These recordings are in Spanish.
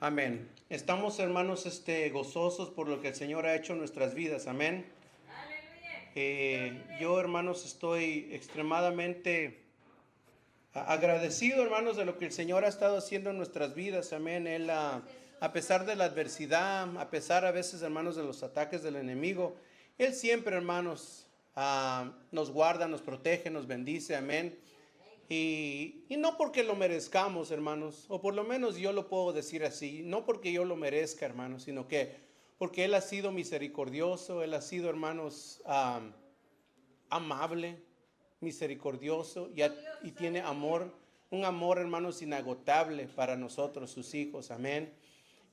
Amén. Estamos, hermanos, gozosos por lo que el Señor ha hecho en nuestras vidas. Amén. Yo, hermanos, estoy extremadamente agradecido, hermanos, de lo que el Señor ha estado haciendo en nuestras vidas. Amén. Él, a pesar de la adversidad, a pesar a veces, hermanos, de los ataques del enemigo, Él siempre, hermanos, nos guarda, nos protege, nos bendice. Amén. Y no porque lo merezcamos, hermanos, o por lo menos yo lo puedo decir así, no porque yo lo merezca, hermanos, sino que porque Él ha sido misericordioso, Él ha sido, hermanos, amable, misericordioso y tiene amor, un amor, hermanos, inagotable para nosotros, sus hijos. Amén.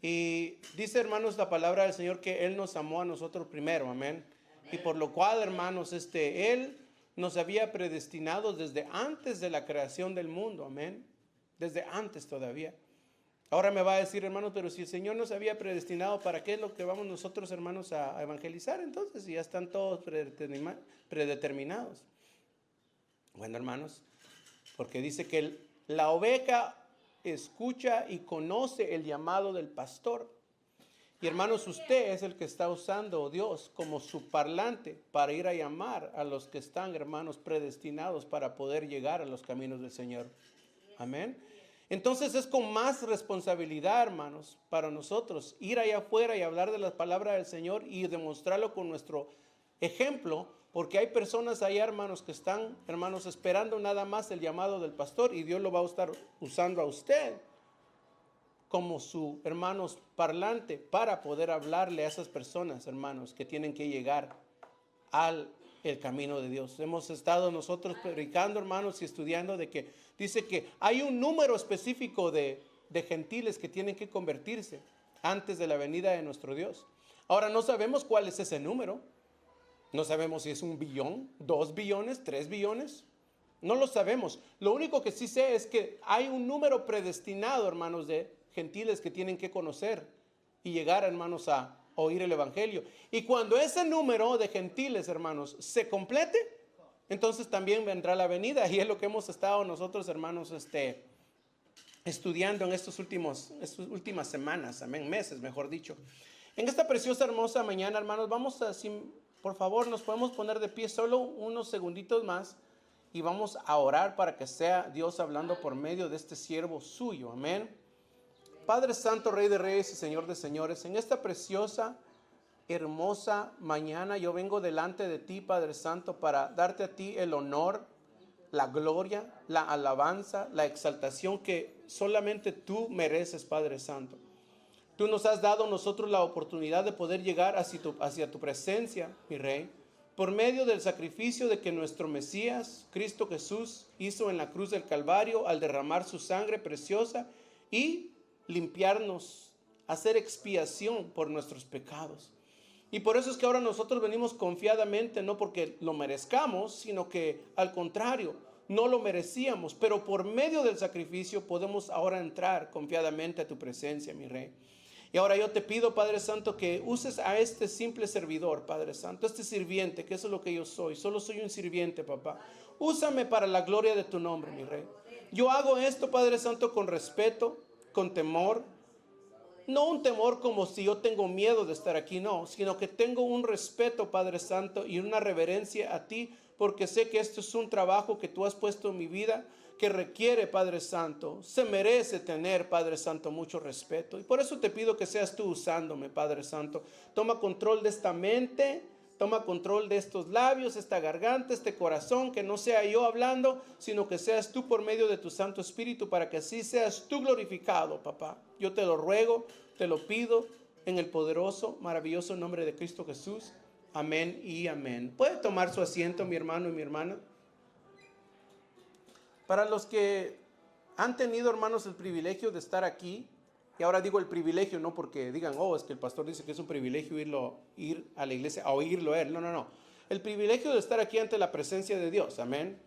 Y dice, hermanos, la palabra del Señor que Él nos amó a nosotros primero. Amén. Y por lo cual, hermanos, Él nos había predestinado desde antes de la creación del mundo. Amén. Desde antes todavía. Ahora me va a decir, hermanos, pero si el Señor nos había predestinado, ¿para qué es lo que vamos nosotros, hermanos, a evangelizar? Entonces, si ya están todos predeterminados. Bueno, hermanos, porque dice que la oveja escucha y conoce el llamado del pastor. Y hermanos, usted es el que está usando Dios como su parlante para ir a llamar a los que están, hermanos, predestinados para poder llegar a los caminos del Señor. Amén. Entonces es con más responsabilidad, hermanos, para nosotros ir allá afuera y hablar de la palabra del Señor y demostrarlo con nuestro ejemplo, porque hay personas allá, hermanos, que están, hermanos, esperando nada más el llamado del pastor, y Dios lo va a estar usando a usted como su, hermanos, parlante para poder hablarle a esas personas, hermanos, que tienen que llegar al el camino de Dios. Hemos estado nosotros predicando, hermanos, y estudiando de que dice que hay un número específico de gentiles que tienen que convertirse antes de la venida de nuestro Dios. Ahora no sabemos cuál es ese número. No sabemos si es 1 billón, 2 billones, 3 billones. No lo sabemos. Lo único que sí sé es que hay un número predestinado, hermanos, de gentiles que tienen que conocer y llegar, hermanos, a oír el evangelio. Y cuando ese número de gentiles, hermanos, se complete, entonces también vendrá la venida. Y es lo que hemos estado nosotros, hermanos, estudiando en estas últimas semanas, amén, meses, mejor dicho. En esta preciosa, hermosa mañana, hermanos, vamos a, por favor, nos podemos poner de pie solo unos segunditos más y vamos a orar para que sea Dios hablando por medio de este siervo suyo. Amén. Padre Santo, Rey de Reyes y Señor de Señores, en esta preciosa, hermosa mañana yo vengo delante de ti, Padre Santo, para darte a ti el honor, la gloria, la alabanza, la exaltación que solamente tú mereces, Padre Santo. Tú nos has dado a nosotros la oportunidad de poder llegar hacia tu presencia, mi Rey, por medio del sacrificio de que nuestro Mesías, Cristo Jesús, hizo en la cruz del Calvario al derramar su sangre preciosa y limpiarnos, hacer expiación por nuestros pecados. Y por eso es que ahora nosotros venimos confiadamente, no porque lo merezcamos, sino que al contrario, no lo merecíamos, pero por medio del sacrificio podemos ahora entrar confiadamente a tu presencia, mi Rey. Y ahora yo te pido, Padre Santo, que uses a este simple servidor, Padre Santo, este sirviente, que eso es lo que yo soy. Solo soy un sirviente, papá. Úsame para la gloria de tu nombre, mi Rey. Yo hago esto, Padre Santo, con respeto, con temor. No un temor como si yo tengo miedo de estar aquí, no, sino que tengo un respeto, Padre Santo, y una reverencia a ti, porque sé que esto es un trabajo que tú has puesto en mi vida, que requiere, Padre Santo, se merece tener, Padre Santo, mucho respeto. Y por eso te pido que seas tú usándome, Padre Santo. Toma control de esta mente, toma control de estos labios, esta garganta, este corazón, que no sea yo hablando, sino que seas tú por medio de tu Santo Espíritu, para que así seas tú glorificado, papá. Yo te lo ruego, te lo pido, en el poderoso, maravilloso nombre de Cristo Jesús. Amén y amén. ¿Puede tomar su asiento, mi hermano y mi hermana? Para los que han tenido, hermanos, el privilegio de estar aquí, y ahora digo el privilegio, no porque digan, oh, es que el pastor dice que es un privilegio ir a la iglesia, a oírlo a él. No, no, no. El privilegio de estar aquí ante la presencia de Dios. Amén.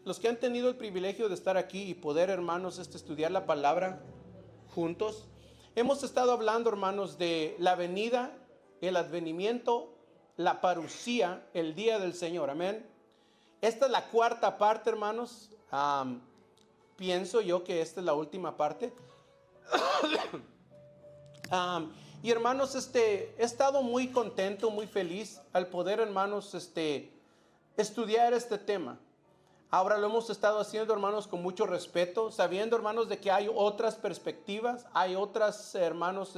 Los que han tenido el privilegio de estar aquí y poder, hermanos, estudiar la palabra juntos. Hemos estado hablando, hermanos, de la venida, el advenimiento, la parucía, el día del Señor. Amén. Esta es la cuarta parte, hermanos. Pienso yo que esta es la última parte. Y hermanos, he estado muy contento, muy feliz al poder, hermanos, estudiar este tema. Ahora lo hemos estado haciendo, hermanos, con mucho respeto, sabiendo, hermanos, de que hay otras perspectivas, hay otras, hermanos,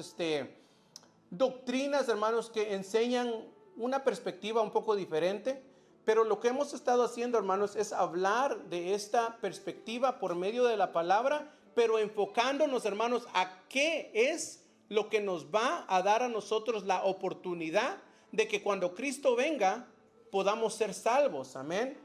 doctrinas, hermanos, que enseñan una perspectiva un poco diferente. Pero lo que hemos estado haciendo, hermanos, es hablar de esta perspectiva por medio de la palabra, pero enfocándonos, hermanos, a qué es lo que nos va a dar a nosotros la oportunidad de que cuando Cristo venga podamos ser salvos. Amén.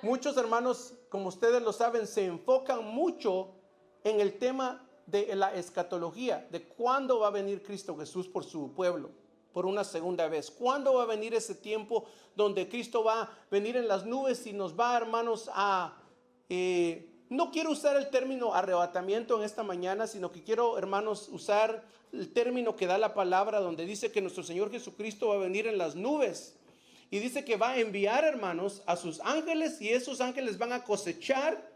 Muchos hermanos, como ustedes lo saben, se enfocan mucho en el tema de la escatología, de cuándo va a venir Cristo Jesús por su pueblo, por una segunda vez. ¿Cuándo va a venir ese tiempo donde Cristo va a venir en las nubes y nos va, hermanos, a... no quiero usar el término arrebatamiento en esta mañana, sino que quiero, hermanos, usar el término que da la palabra, donde dice que nuestro Señor Jesucristo va a venir en las nubes. Y dice que va a enviar, hermanos, a sus ángeles, y esos ángeles van a cosechar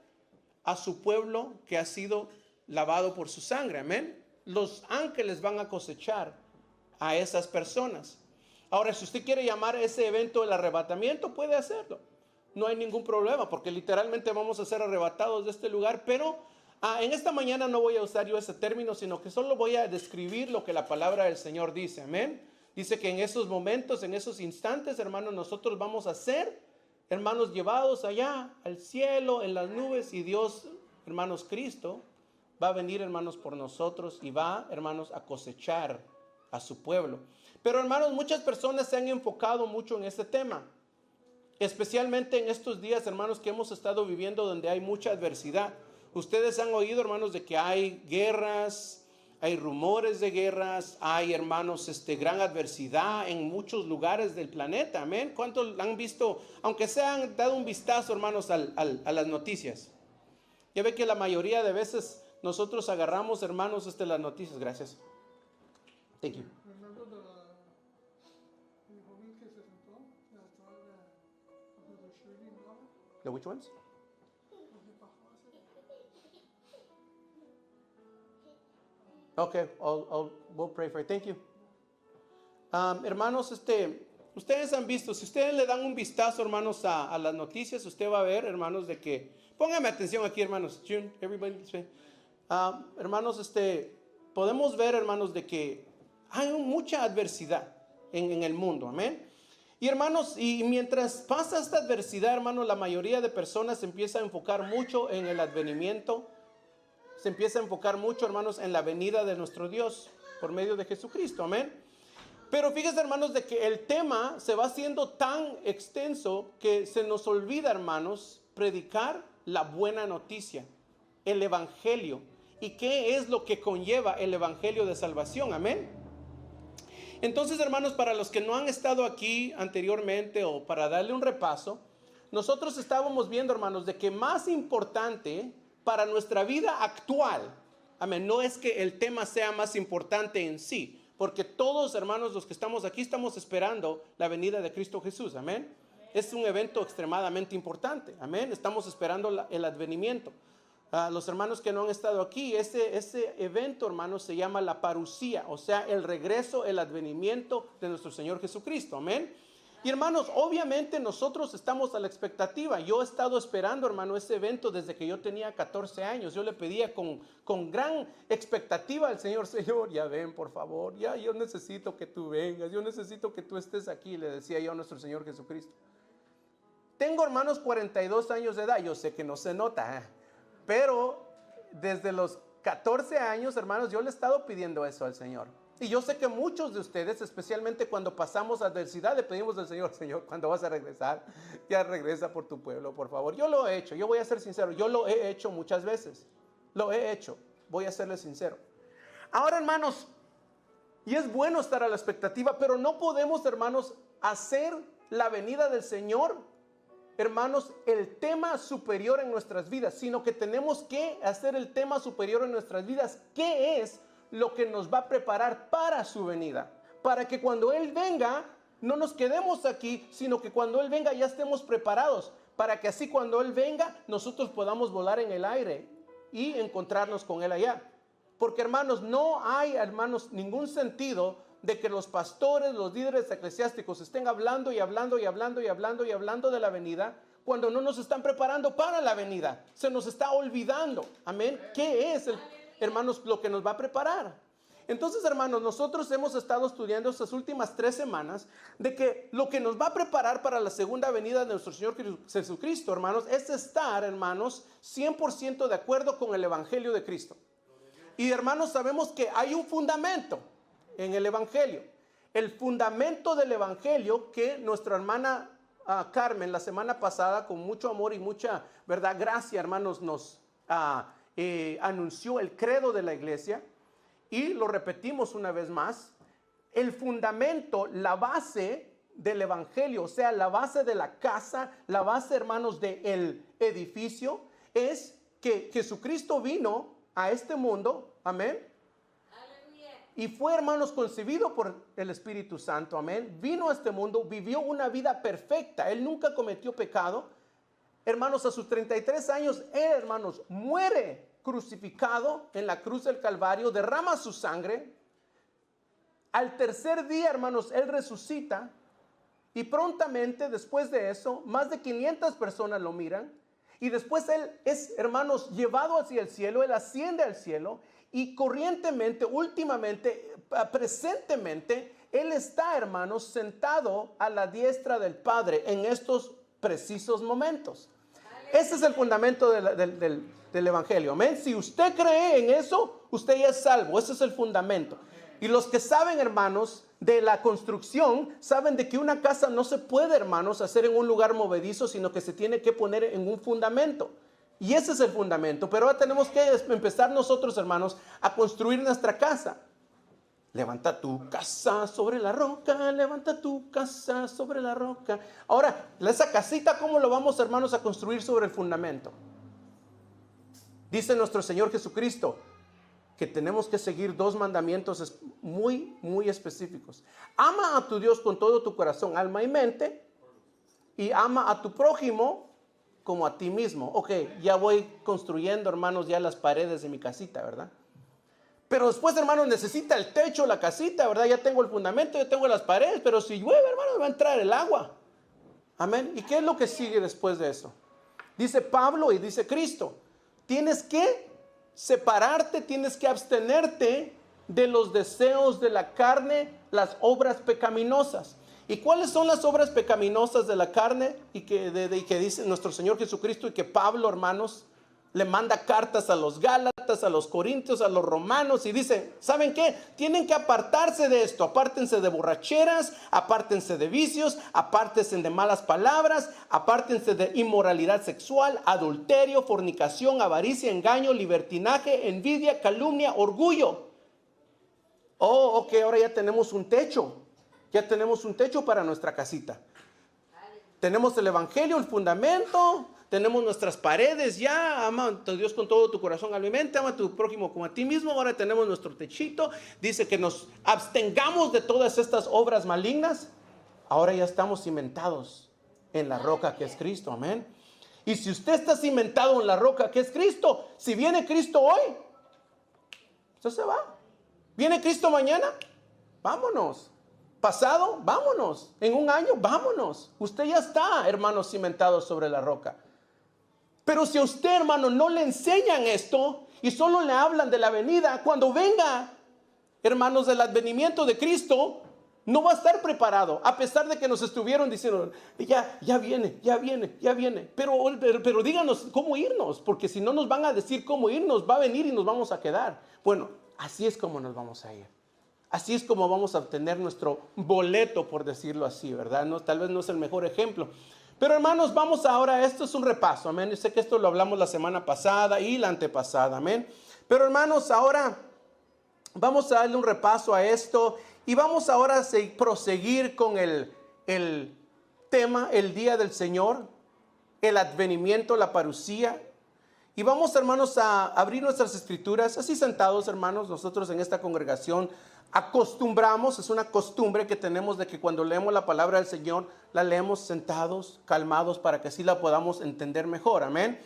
a su pueblo que ha sido lavado por su sangre. Amén. Los ángeles van a cosechar a esas personas. Ahora, si usted quiere llamar ese evento el arrebatamiento, puede hacerlo. No hay ningún problema, porque literalmente vamos a ser arrebatados de este lugar. Pero en esta mañana no voy a usar yo ese término, sino que solo voy a describir lo que la palabra del Señor dice. Amén. Dice que en esos momentos, en esos instantes, hermanos, nosotros vamos a ser, hermanos, llevados allá al cielo, en las nubes, y Dios, hermanos, Cristo va a venir, hermanos, por nosotros y va, hermanos, a cosechar a su pueblo. Pero, hermanos, muchas personas se han enfocado mucho en este tema, especialmente en estos días, hermanos, que hemos estado viviendo donde hay mucha adversidad. Ustedes han oído, hermanos, de que hay guerras, hay rumores de guerras, hay, hermanos, gran adversidad en muchos lugares del planeta. Amén. ¿Cuántos han visto, aunque se han dado un vistazo, hermanos, a las noticias? Ya ve que la mayoría de veces nosotros agarramos, hermanos, las noticias. Gracias. Thank you. The which ones? Okay, we'll pray for it. Thank you. Hermanos, ustedes han visto, si ustedes le dan un vistazo, hermanos, a las noticias, usted va a ver, hermanos, de que, póngame atención aquí, hermanos, June, everybody, hermanos, podemos ver, hermanos, de que hay mucha adversidad en el mundo, amén. Y hermanos, y mientras pasa esta adversidad, hermanos, la mayoría de personas se empieza a enfocar mucho en el advenimiento, se empieza a enfocar mucho, hermanos, en la venida de nuestro Dios por medio de Jesucristo, amén. Pero fíjense, hermanos, de que el tema se va haciendo tan extenso que se nos olvida, hermanos, predicar la buena noticia, el evangelio. ¿Y qué es lo que conlleva el evangelio de salvación? Amén. Entonces, hermanos, para los que no han estado aquí anteriormente o para darle un repaso, nosotros estábamos viendo, hermanos, de que más importante para nuestra vida actual, amén, no es que el tema sea más importante en sí, porque todos, hermanos, los que estamos aquí estamos esperando la venida de Cristo Jesús, amén. Es un evento extremadamente importante, amén. Estamos esperando el advenimiento. Los hermanos que no han estado aquí, ese evento, hermanos, se llama la parusía, o sea, el regreso, el advenimiento de nuestro Señor Jesucristo, amén. Y hermanos, obviamente nosotros estamos a la expectativa. Yo he estado esperando, hermano, ese evento desde que yo tenía 14 años. Yo le pedía con gran expectativa al Señor: Señor, ya ven, por favor, ya yo necesito que tú vengas, yo necesito que tú estés aquí, le decía yo a nuestro Señor Jesucristo. Tengo, hermanos, 42 años de edad. Yo sé que no se nota, pero desde los 14 años, hermanos, yo le he estado pidiendo eso al Señor. Y yo sé que muchos de ustedes, especialmente cuando pasamos adversidad, le pedimos al Señor: Señor, ¿cuándo vas a regresar? Ya regresa por tu pueblo, por favor. Yo lo he hecho, yo voy a ser sincero, yo lo he hecho muchas veces. Lo he hecho, voy a serle sincero. Ahora, hermanos, y es bueno estar a la expectativa, pero no podemos, hermanos, hacer la venida del Señor, hermanos, el tema superior en nuestras vidas, sino que tenemos que hacer el tema superior en nuestras vidas. ¿Qué es lo que nos va a preparar para su venida? Para que cuando Él venga, no nos quedemos aquí, sino que cuando Él venga ya estemos preparados, para que así cuando Él venga, nosotros podamos volar en el aire y encontrarnos con Él allá. Porque, hermanos, no hay, hermanos, ningún sentido de que los pastores, los líderes eclesiásticos estén hablando y hablando y hablando y hablando y hablando de la venida cuando no nos están preparando para la venida. Se nos está olvidando, amén, ¿qué es, hermanos, lo que nos va a preparar? Entonces, hermanos, nosotros hemos estado estudiando estas últimas 3 semanas de que lo que nos va a preparar para la segunda venida de nuestro Señor Jesucristo, hermanos, es estar, hermanos, 100% de acuerdo con el Evangelio de Cristo. Y, hermanos, sabemos que hay un fundamento en el Evangelio. El fundamento del Evangelio que nuestra hermana Carmen la semana pasada, con mucho amor y mucha, verdad, gracia, hermanos, nos anunció el credo de la iglesia. Y lo repetimos una vez más, el fundamento, la base del evangelio, o sea, la base de la casa, la base, hermanos, del edificio, es que Jesucristo vino a este mundo, amén. Aleluya. Y fue, hermanos, concebido por el Espíritu Santo, amén. Vino a este mundo, vivió una vida perfecta, él nunca cometió pecado. Hermanos, a sus 33 años, él, hermanos, muere crucificado en la cruz del Calvario, derrama su sangre. Al tercer día, hermanos, él resucita y prontamente después de eso, más de 500 personas lo miran y después él es, hermanos, llevado hacia el cielo, él asciende al cielo y corrientemente, últimamente, presentemente, él está, hermanos, sentado a la diestra del Padre en estos precisos momentos. Ese es el fundamento del evangelio, amén. Si usted cree en eso, usted ya es salvo. Ese es el fundamento. Y los que saben, hermanos, de la construcción, saben de que una casa no se puede, hermanos, hacer en un lugar movedizo, sino que se tiene que poner en un fundamento. Y ese es el fundamento. Pero ahora tenemos que empezar nosotros, hermanos, a construir nuestra casa. Levanta tu casa sobre la roca, levanta tu casa sobre la roca. Ahora, esa casita, ¿cómo lo vamos, hermanos, a construir sobre el fundamento? Dice nuestro Señor Jesucristo que tenemos que seguir 2 mandamientos muy, muy específicos. Ama a tu Dios con todo tu corazón, alma y mente, y ama a tu prójimo como a ti mismo. Ok, ya voy construyendo, hermanos, ya las paredes de mi casita, ¿verdad? Pero después, hermanos, necesita el techo, la casita, ¿verdad? Ya tengo el fundamento, ya tengo las paredes, pero si llueve, hermanos, va a entrar el agua. Amén. ¿Y qué es lo que sigue después de eso? Dice Pablo y dice Cristo, tienes que separarte, tienes que abstenerte de los deseos de la carne, las obras pecaminosas. ¿Y cuáles son las obras pecaminosas de la carne? Y que dice nuestro Señor Jesucristo y que Pablo, hermanos, le manda cartas a los Gálatas, a los Corintios, a los romanos y dice, ¿saben qué? Tienen que apartarse de esto, apártense de borracheras, apártense de vicios, apártense de malas palabras, apártense de inmoralidad sexual, adulterio, fornicación, avaricia, engaño, libertinaje, envidia, calumnia, orgullo. Oh, ok, ahora ya tenemos un techo para nuestra casita. Tenemos el evangelio, el fundamento. Tenemos nuestras paredes ya, ama a Dios con todo tu corazón, alma y mente, ama a tu prójimo como a ti mismo. Ahora tenemos nuestro techito, dice que nos abstengamos de todas estas obras malignas. Ahora ya estamos cimentados en la roca que es Cristo, amén. Y si usted está cimentado en la roca que es Cristo, si viene Cristo hoy, usted se va. ¿Viene Cristo mañana? Vámonos. Pasado, vámonos. En un año, vámonos. Usted ya está, hermanos, cimentado sobre la roca. Pero si a usted, hermano, no le enseñan esto y solo le hablan de la venida, cuando venga, hermanos, del advenimiento de Cristo, no va a estar preparado, a pesar de que nos estuvieron diciendo, ya viene. Pero díganos cómo irnos, porque si no nos van a decir cómo irnos, va a venir y nos vamos a quedar. Bueno, así es como nos vamos a ir. Así es como vamos a obtener nuestro boleto, por decirlo así, ¿verdad? No, tal vez no es el mejor ejemplo. Pero hermanos, vamos ahora, esto es un repaso, amén. Yo sé que esto lo hablamos la semana pasada y la antepasada, amén. Pero hermanos, ahora vamos a darle un repaso a esto y vamos ahora a proseguir con el tema, el día del Señor, el advenimiento, la parucía. Y vamos, hermanos, a abrir nuestras escrituras, así sentados, hermanos. Nosotros en esta congregación acostumbramos, es una costumbre que tenemos de que cuando leemos la palabra del Señor, la leemos sentados, calmados, para que así la podamos entender mejor, amén.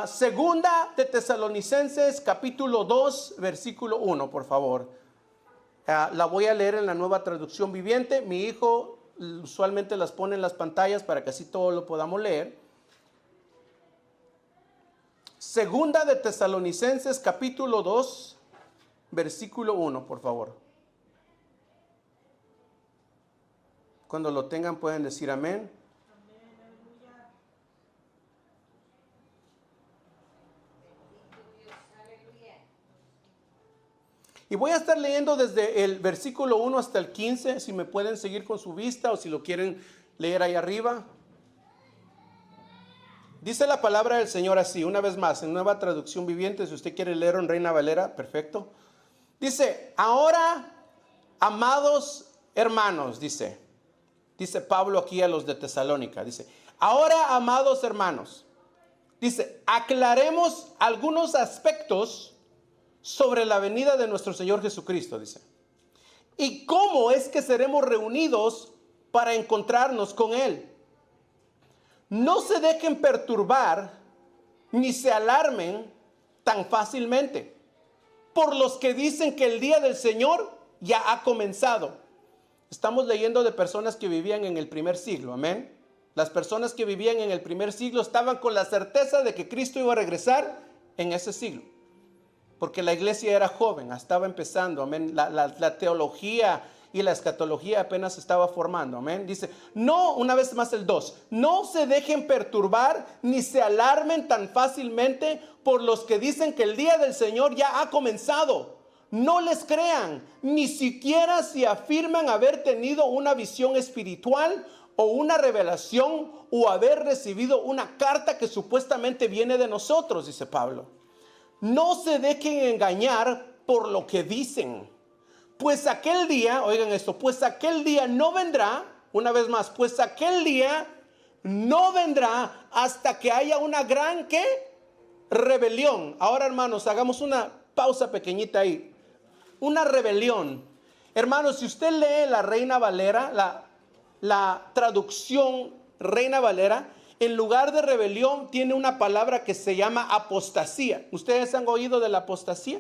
Segunda de Tesalonicenses, capítulo 2, versículo 1, por favor. La voy a leer en la Nueva Traducción Viviente. Mi hijo usualmente las pone en las pantallas para que así todo lo podamos leer. Segunda de Tesalonicenses, capítulo 2, versículo 1, por favor. Cuando lo tengan pueden decir amén. Y voy a estar leyendo desde el versículo 1 hasta el 15, si me pueden seguir con su vista o si lo quieren leer ahí arriba. Dice la palabra del Señor así, una vez más, en Nueva Traducción Viviente, si usted quiere leer en Reina Valera, perfecto. Dice, ahora, amados hermanos, dice Pablo aquí a los de Tesalónica, dice, ahora, amados hermanos, dice, aclaremos algunos aspectos sobre la venida de nuestro Señor Jesucristo, dice. ¿Y cómo es que seremos reunidos para encontrarnos con Él? No se dejen perturbar ni se alarmen tan fácilmente por los que dicen que el día del Señor ya ha comenzado. Estamos leyendo de personas que vivían en el primer siglo, amén. Las personas que vivían en el primer siglo estaban con la certeza de que Cristo iba a regresar en ese siglo. Porque la iglesia era joven, estaba empezando, amén. La teología y la escatología apenas estaba formando, amén. Dice, no, una vez más el 2, no se dejen perturbar ni se alarmen tan fácilmente por los que dicen que el día del Señor ya ha comenzado. No les crean, ni siquiera si afirman haber tenido una visión espiritual o una revelación o haber recibido una carta que supuestamente viene de nosotros, dice Pablo. No se dejen engañar por lo que dicen. Pues aquel día, oigan esto, pues aquel día no vendrá, una vez más, pues aquel día no vendrá hasta que haya una gran, ¿qué? Rebelión. Ahora, hermanos, hagamos una pausa pequeñita ahí. Una rebelión. Hermanos, si usted lee la Reina Valera, la traducción Reina Valera, en lugar de rebelión tiene una palabra que se llama apostasía. ¿Ustedes han oído de la apostasía?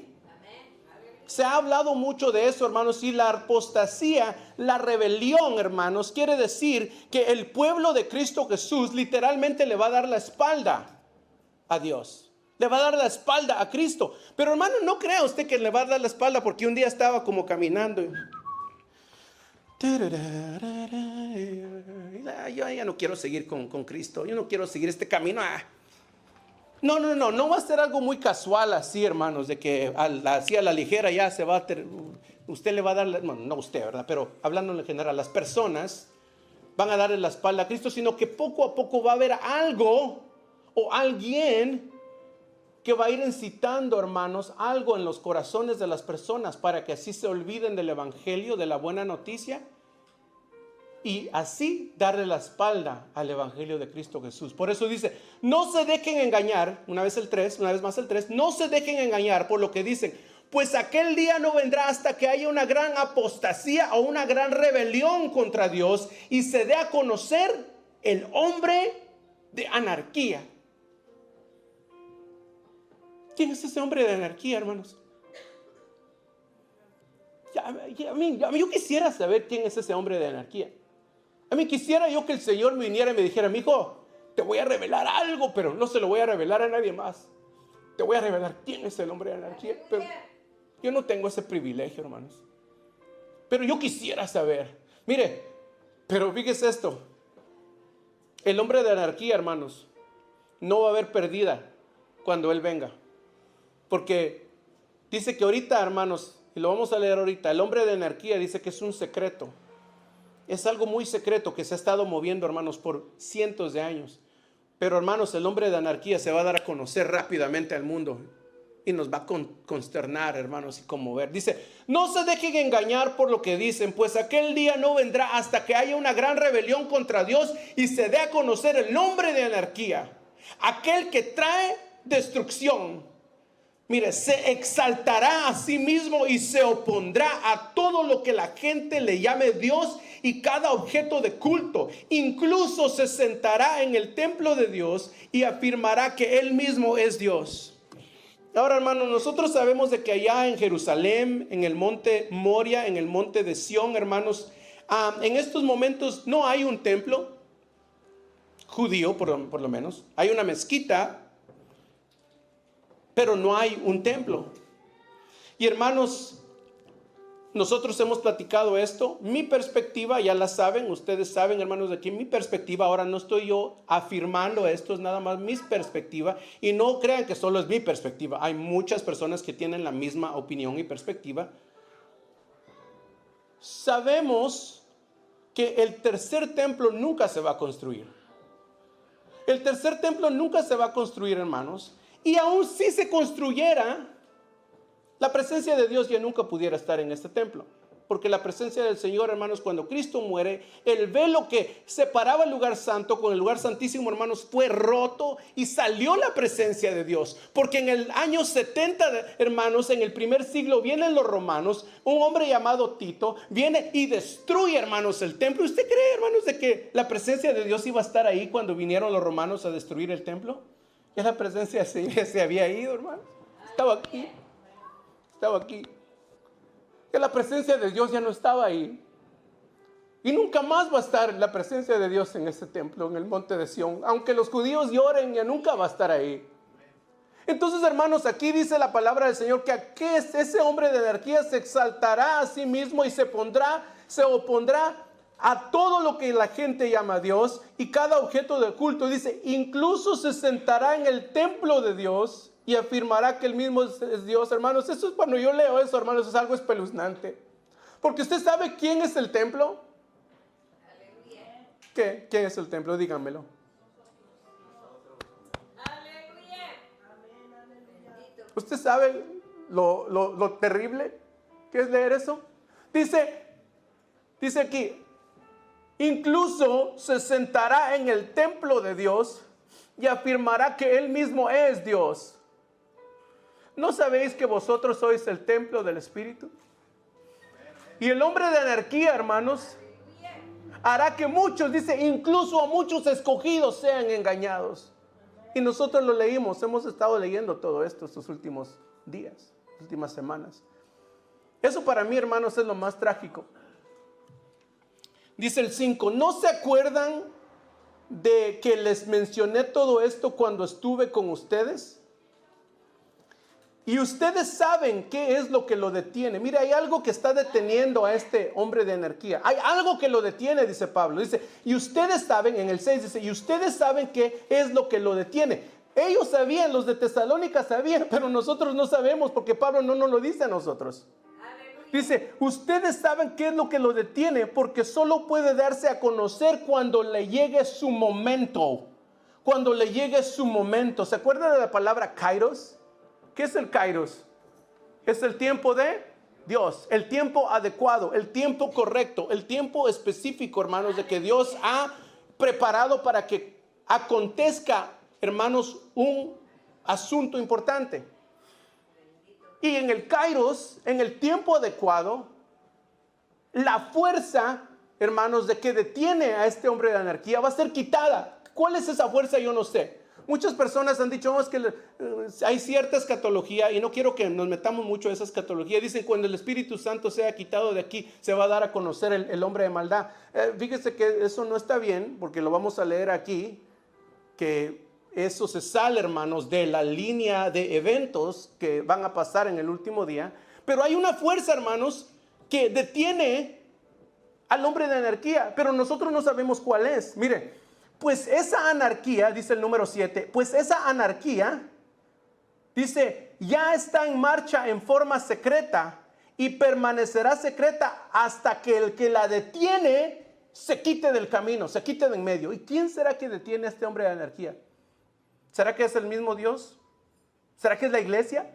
Se ha hablado mucho de eso, hermanos, y la apostasía, la rebelión, hermanos, quiere decir que el pueblo de Cristo Jesús literalmente le va a dar la espalda a Dios. Le va a dar la espalda a Cristo. Pero, hermano, no crea usted que le va a dar la espalda porque un día estaba como caminando y... Yo ya no quiero seguir con Cristo. Yo no quiero seguir este camino. No va a ser algo muy casual así, hermanos, de que así a la ligera ya se va a usted le va a dar, bueno, no usted, ¿verdad? Pero hablando en general, las personas van a darle la espalda a Cristo, sino que poco a poco va a haber algo o alguien que va a ir incitando, hermanos, algo en los corazones de las personas para que así se olviden del evangelio, de la buena noticia, y así darle la espalda al evangelio de Cristo Jesús. Por eso dice, no se dejen engañar, una vez más el 3, no se dejen engañar por lo que dicen, pues aquel día no vendrá hasta que haya una gran apostasía o una gran rebelión contra Dios y se dé a conocer el hombre de anarquía. ¿Quién es ese hombre de anarquía, hermanos? Yo quisiera saber quién es ese hombre de anarquía. A mí quisiera yo que el Señor me viniera y me dijera, mi hijo, te voy a revelar algo, pero no se lo voy a revelar a nadie más. Te voy a revelar quién es el hombre de anarquía. Pero yo no tengo ese privilegio, hermanos. Pero yo quisiera saber. Mire, pero fíjese esto. El hombre de anarquía, hermanos, no va a haber perdida cuando Él venga. Porque dice que ahorita, hermanos, y lo vamos a leer ahorita, el hombre de anarquía dice que es un secreto. Es algo muy secreto que se ha estado moviendo, hermanos, por cientos de años. Pero, hermanos, el hombre de anarquía se va a dar a conocer rápidamente al mundo y nos va a consternar, hermanos, y conmover. Dice, no se dejen engañar por lo que dicen, pues aquel día no vendrá hasta que haya una gran rebelión contra Dios y se dé a conocer el hombre de anarquía, aquel que trae destrucción. Mire, se exaltará a sí mismo y se opondrá a todo lo que la gente le llame Dios y cada objeto de culto. Incluso se sentará en el templo de Dios y afirmará que Él mismo es Dios. Ahora, hermanos, nosotros sabemos de que allá en Jerusalén, en el monte Moria, en el monte de Sión, hermanos, en estos momentos no hay un templo judío, por lo menos. Hay una mezquita, pero no hay un templo. Y hermanos, nosotros hemos platicado esto. Mi perspectiva, ya la saben, ustedes saben, hermanos, de aquí mi perspectiva. Ahora no estoy yo afirmando esto, es nada más mi perspectiva. Y no crean que solo es mi perspectiva. Hay muchas personas que tienen la misma opinión y perspectiva. Sabemos que el tercer templo nunca se va a construir. El tercer templo nunca se va a construir, hermanos. Y aún si se construyera, la presencia de Dios ya nunca pudiera estar en este templo. Porque la presencia del Señor, hermanos, cuando Cristo muere, el velo que separaba el lugar santo con el lugar santísimo, hermanos, fue roto y salió la presencia de Dios. Porque en el año 70, hermanos, en el primer siglo, vienen los romanos, un hombre llamado Tito, viene y destruye, hermanos, el templo. ¿Usted cree, hermanos, de que la presencia de Dios iba a estar ahí cuando vinieron los romanos a destruir el templo? Ya la presencia se había ido, hermanos. Estaba aquí. Estaba aquí. Que la presencia de Dios ya no estaba ahí. Y nunca más va a estar la presencia de Dios en este templo, en el monte de Sión. Aunque los judíos lloren, ya nunca va a estar ahí. Entonces, hermanos, aquí dice la palabra del Señor que ese hombre de anarquía se exaltará a sí mismo y se opondrá a todo lo que la gente llama Dios y cada objeto de culto. Dice, incluso se sentará en el templo de Dios y afirmará que Él mismo es Dios. Hermanos, eso es, cuando yo leo eso, hermanos, es algo espeluznante. Porque usted sabe quién es el templo. Aleluya. ¿Qué? ¿Quién es el templo? Díganmelo. Aleluya. ¿Usted sabe lo terrible que es leer eso? Dice aquí, incluso se sentará en el templo de Dios y afirmará que Él mismo es Dios. ¿No sabéis que vosotros sois el templo del Espíritu? Y el hombre de anarquía, hermanos, hará que muchos, dice, incluso a muchos escogidos sean engañados. Y nosotros lo leímos, hemos estado leyendo todo esto estos últimos días, últimas semanas. Eso para mí, hermanos, es lo más trágico. Dice el 5, ¿no se acuerdan de que les mencioné todo esto cuando estuve con ustedes? Y ustedes saben qué es lo que lo detiene. Mira, hay algo que está deteniendo a este hombre de anarquía. Hay algo que lo detiene, dice Pablo. Dice, y ustedes saben, en el 6 dice, y ustedes saben qué es lo que lo detiene. Ellos sabían, los de Tesalónica sabían, pero nosotros no sabemos porque Pablo no nos lo dice a nosotros. Dice, ustedes saben qué es lo que lo detiene porque solo puede darse a conocer cuando le llegue su momento. Cuando le llegue su momento. ¿Se acuerdan de la palabra kairos? ¿Qué es el kairos? Es el tiempo de Dios, el tiempo adecuado, el tiempo correcto, el tiempo específico, hermanos, de que Dios ha preparado para que acontezca, hermanos, un asunto importante. Y en el kairos, en el tiempo adecuado, la fuerza, hermanos, de que detiene a este hombre de anarquía va a ser quitada. ¿Cuál es esa fuerza? Yo no sé. Muchas personas han dicho, es que hay cierta escatología, y no quiero que nos metamos mucho en esa escatología. Dicen, cuando el Espíritu Santo sea quitado de aquí, se va a dar a conocer el hombre de maldad. Fíjese que eso no está bien, porque lo vamos a leer aquí, que eso se sale, hermanos, de la línea de eventos que van a pasar en el último día. Pero hay una fuerza, hermanos, que detiene al hombre de anarquía, pero nosotros no sabemos cuál es. Mire, pues esa anarquía, dice el número 7, pues esa anarquía, dice, ya está en marcha en forma secreta y permanecerá secreta hasta que el que la detiene se quite del camino, se quite de en medio. ¿Y quién será que detiene a este hombre de anarquía? ¿Será que es el mismo Dios? ¿Será que es la iglesia?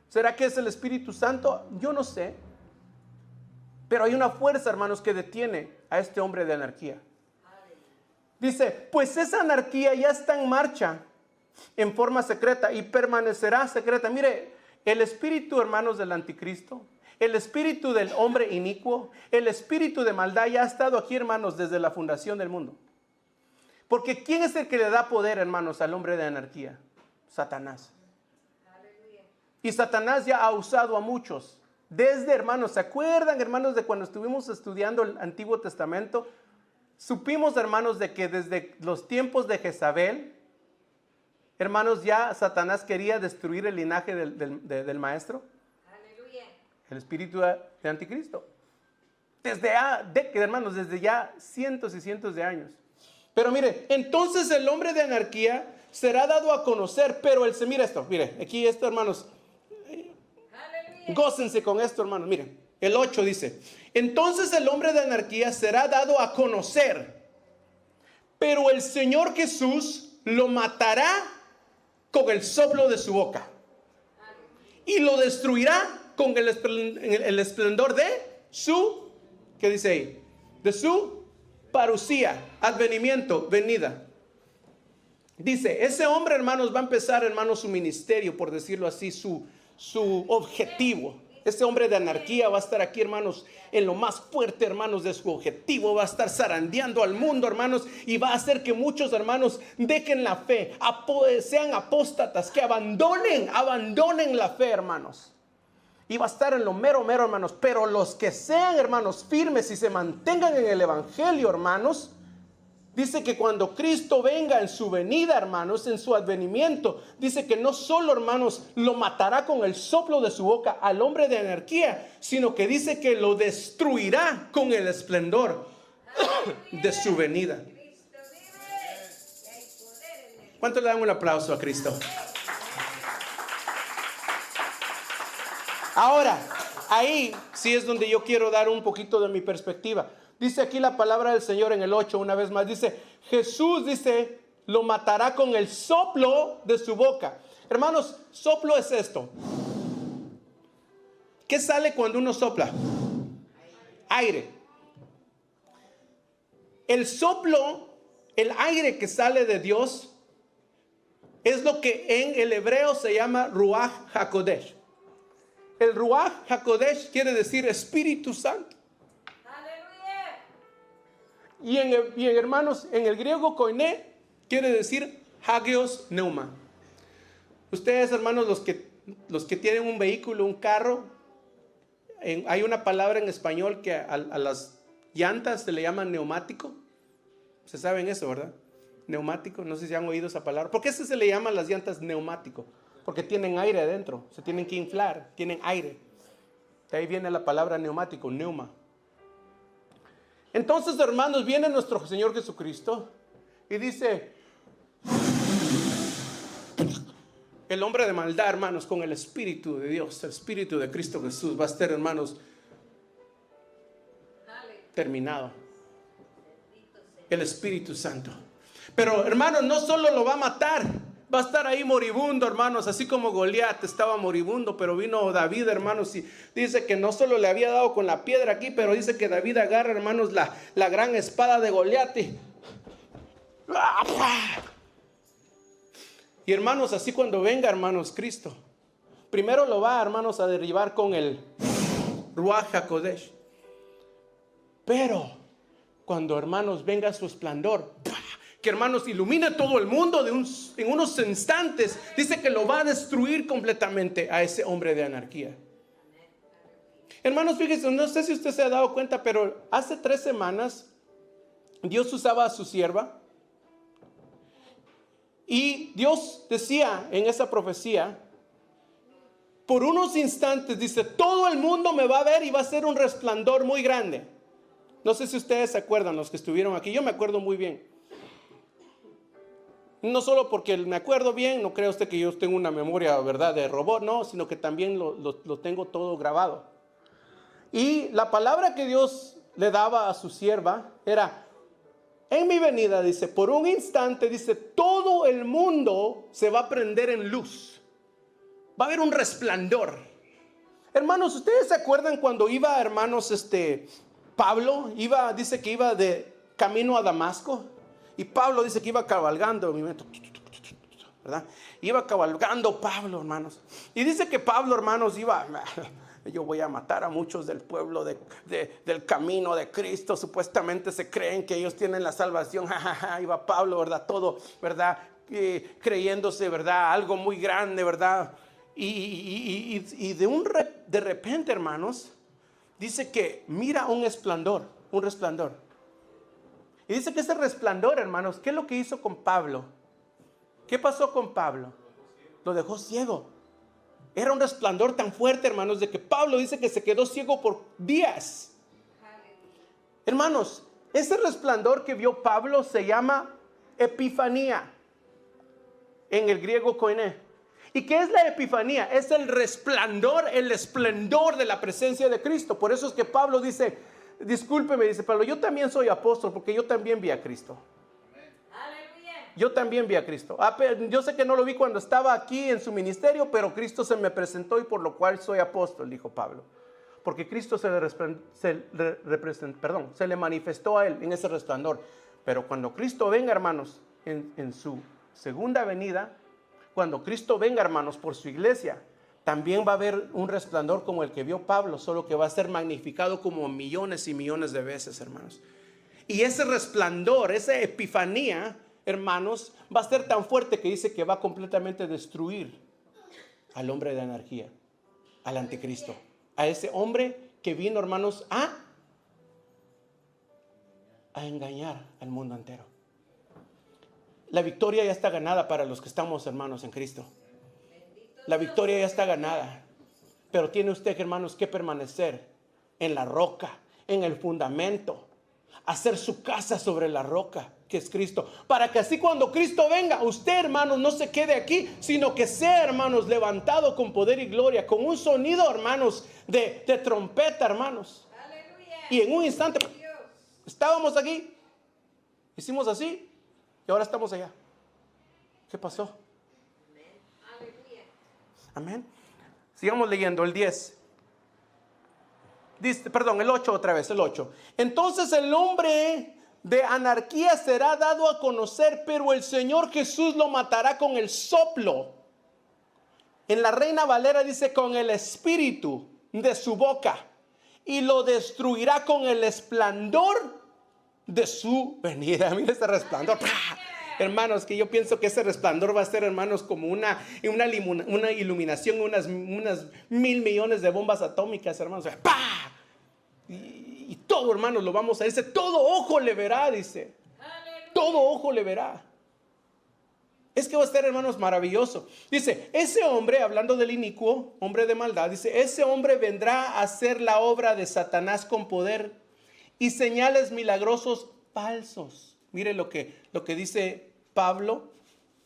¿Será que es el Espíritu Santo? Yo no sé. Pero hay una fuerza, hermanos, que detiene a este hombre de anarquía. Dice, pues esa anarquía ya está en marcha en forma secreta y permanecerá secreta. Mire, el espíritu, hermanos, del anticristo, el espíritu del hombre inicuo, el espíritu de maldad ya ha estado aquí, hermanos, desde la fundación del mundo. Porque ¿quién es el que le da poder, hermanos, al hombre de anarquía? Satanás. Y Satanás ya ha usado a muchos. Desde, hermanos, ¿se acuerdan, hermanos, de cuando estuvimos estudiando el Antiguo Testamento? Supimos, hermanos, de que desde los tiempos de Jezabel, hermanos, ya Satanás quería destruir el linaje del maestro. Aleluya. El espíritu de anticristo. Hermanos, desde ya cientos y cientos de años. Pero mire, entonces el hombre de anarquía será dado a conocer, pero mira esto, mire, aquí esto, hermanos, gócense con esto, hermanos, miren, el 8 dice, entonces el hombre de anarquía será dado a conocer, pero el Señor Jesús lo matará con el soplo de su boca y lo destruirá con el esplendor de su, ¿qué dice ahí? De su parucía, advenimiento, venida. Dice, ese hombre, hermanos, va a empezar, hermanos, su ministerio, por decirlo así, su objetivo. Ese hombre de anarquía va a estar aquí, hermanos, en lo más fuerte, hermanos, de su objetivo. Va a estar zarandeando al mundo, hermanos, y va a hacer que muchos, hermanos, dejen la fe, sean apóstatas, que abandonen la fe, hermanos. Y va a estar en lo mero, hermanos. Pero los que sean, hermanos, firmes y se mantengan en el evangelio, hermanos, dice que cuando Cristo venga en su venida, hermanos, en su advenimiento, dice que no solo, hermanos, lo matará con el soplo de su boca al hombre de anarquía, sino que dice que lo destruirá con el esplendor de su venida. ¿Cuánto le dan un aplauso a Cristo? Ahora, ahí sí es donde yo quiero dar un poquito de mi perspectiva. Dice aquí la palabra del Señor en el 8, una vez más. Dice, Jesús, dice, lo matará con el soplo de su boca. Hermanos, soplo es esto. ¿Qué sale cuando uno sopla? Aire. El soplo, el aire que sale de Dios, es lo que en el hebreo se llama Ruach HaKodesh. El Ruach HaKodesh quiere decir Espíritu Santo. Y hermanos, en el griego koiné quiere decir Hagios Neuma. Ustedes, hermanos, los que tienen un vehículo, un carro, hay una palabra en español que a las llantas se le llama neumático. ¿Se saben eso, verdad? Neumático, no sé si han oído esa palabra. ¿Por qué se le llama a las llantas neumático? Porque tienen aire adentro, se tienen que inflar, tienen aire. De ahí viene la palabra neumático, neuma. Entonces, hermanos, viene nuestro Señor Jesucristo y dice, el hombre de maldad, hermanos, con el Espíritu de Dios, el Espíritu de Cristo Jesús, va a estar, hermanos, terminado. El Espíritu Santo. Pero, hermanos, no solo lo va a matar, va a estar ahí moribundo, hermanos, así como Goliat estaba moribundo, pero vino David, hermanos, y dice que no solo le había dado con la piedra aquí, pero dice que David agarra, hermanos, la gran espada de Goliat y hermanos, así cuando venga, hermanos, Cristo, primero lo va, hermanos, a derribar con el Ruach HaKodesh. Pero cuando, hermanos, venga su esplendor, que, hermanos, ilumina todo el mundo en unos instantes, dice que lo va a destruir completamente a ese hombre de anarquía. Hermanos, fíjense, no sé si usted se ha dado cuenta, pero hace 3 semanas Dios usaba a su sierva y Dios decía en esa profecía, por unos instantes, dice, todo el mundo me va a ver y va a ser un resplandor muy grande. No sé si ustedes se acuerdan, los que estuvieron aquí, yo me acuerdo muy bien. No solo porque me acuerdo bien, no crea usted que yo tengo una memoria, ¿verdad?, de robot, no, sino que también lo tengo todo grabado. Y la palabra que Dios le daba a su sierva era, en mi venida, dice, por un instante, dice, todo el mundo se va a prender en luz. Va a haber un resplandor. Hermanos, ¿ustedes se acuerdan cuando iba, hermanos, Pablo, dice que iba de camino a Damasco? Y Pablo dice que iba cabalgando. ¿verdad? Iba cabalgando Pablo, hermanos. Y dice que Pablo, hermanos, yo voy a matar a muchos del pueblo del camino de Cristo. Supuestamente se creen que ellos tienen la salvación. Iba Pablo, ¿verdad? Todo, ¿verdad? Creyéndose, ¿verdad? Algo muy grande, ¿verdad? Y de repente, hermanos, dice que mira un resplandor. Y dice que ese resplandor, hermanos, ¿qué es lo que hizo con Pablo? ¿Qué pasó con Pablo? Lo dejó ciego. Era un resplandor tan fuerte, hermanos, de que Pablo dice que se quedó ciego por días. Hermanos, ese resplandor que vio Pablo se llama epifanía. En el griego koiné. ¿Y qué es la epifanía? Es el resplandor, el esplendor de la presencia de Cristo. Por eso es que Pablo dice, discúlpeme, dice Pablo, yo también soy apóstol porque yo también vi a Cristo. Yo también vi a Cristo. Yo sé que no lo vi cuando estaba aquí en su ministerio, pero Cristo se me presentó y por lo cual soy apóstol, dijo Pablo. Porque Cristo se le manifestó a él en ese resplandor. Pero cuando Cristo venga, hermanos, en su segunda venida, cuando Cristo venga, hermanos, por su iglesia, también va a haber un resplandor como el que vio Pablo, solo que va a ser magnificado como millones y millones de veces, hermanos. Y ese resplandor, esa epifanía, hermanos, va a ser tan fuerte que dice que va a completamente destruir al hombre de anarquía, al anticristo, a ese hombre que vino, hermanos, a engañar al mundo entero. La victoria ya está ganada para los que estamos, hermanos, en Cristo. La victoria ya está ganada. Pero tiene usted, hermanos, que permanecer en la roca, en el fundamento, hacer su casa sobre la roca, que es Cristo, para que así cuando Cristo venga, usted, hermanos, no se quede aquí, sino que sea, hermanos, levantado con poder y gloria, con un sonido, hermanos, de trompeta, hermanos. Aleluya. Y en un instante, estábamos aquí, hicimos así, y ahora estamos allá. ¿Qué pasó? Amén. Sigamos leyendo el 10. Dice, perdón, el 8 otra vez, el 8. Entonces el hombre de anarquía será dado a conocer, pero el Señor Jesús lo matará con el soplo. En la Reina Valera dice con el espíritu de su boca y lo destruirá con el esplendor de su venida. Mira este resplandor. ¡Pah! Hermanos, que yo pienso que ese resplandor va a ser, hermanos, como una iluminación, unas 1,000 millones de bombas atómicas, hermanos. ¡Pah! Y todo, hermanos, lo vamos a decir. Todo ojo le verá, dice. ¡Aleluya! Todo ojo le verá. Es que va a ser, hermanos, maravilloso. Dice, ese hombre, hablando del inicuo, hombre de maldad, dice, ese hombre vendrá a hacer la obra de Satanás con poder y señales milagrosos falsos. Mire lo que dice Pablo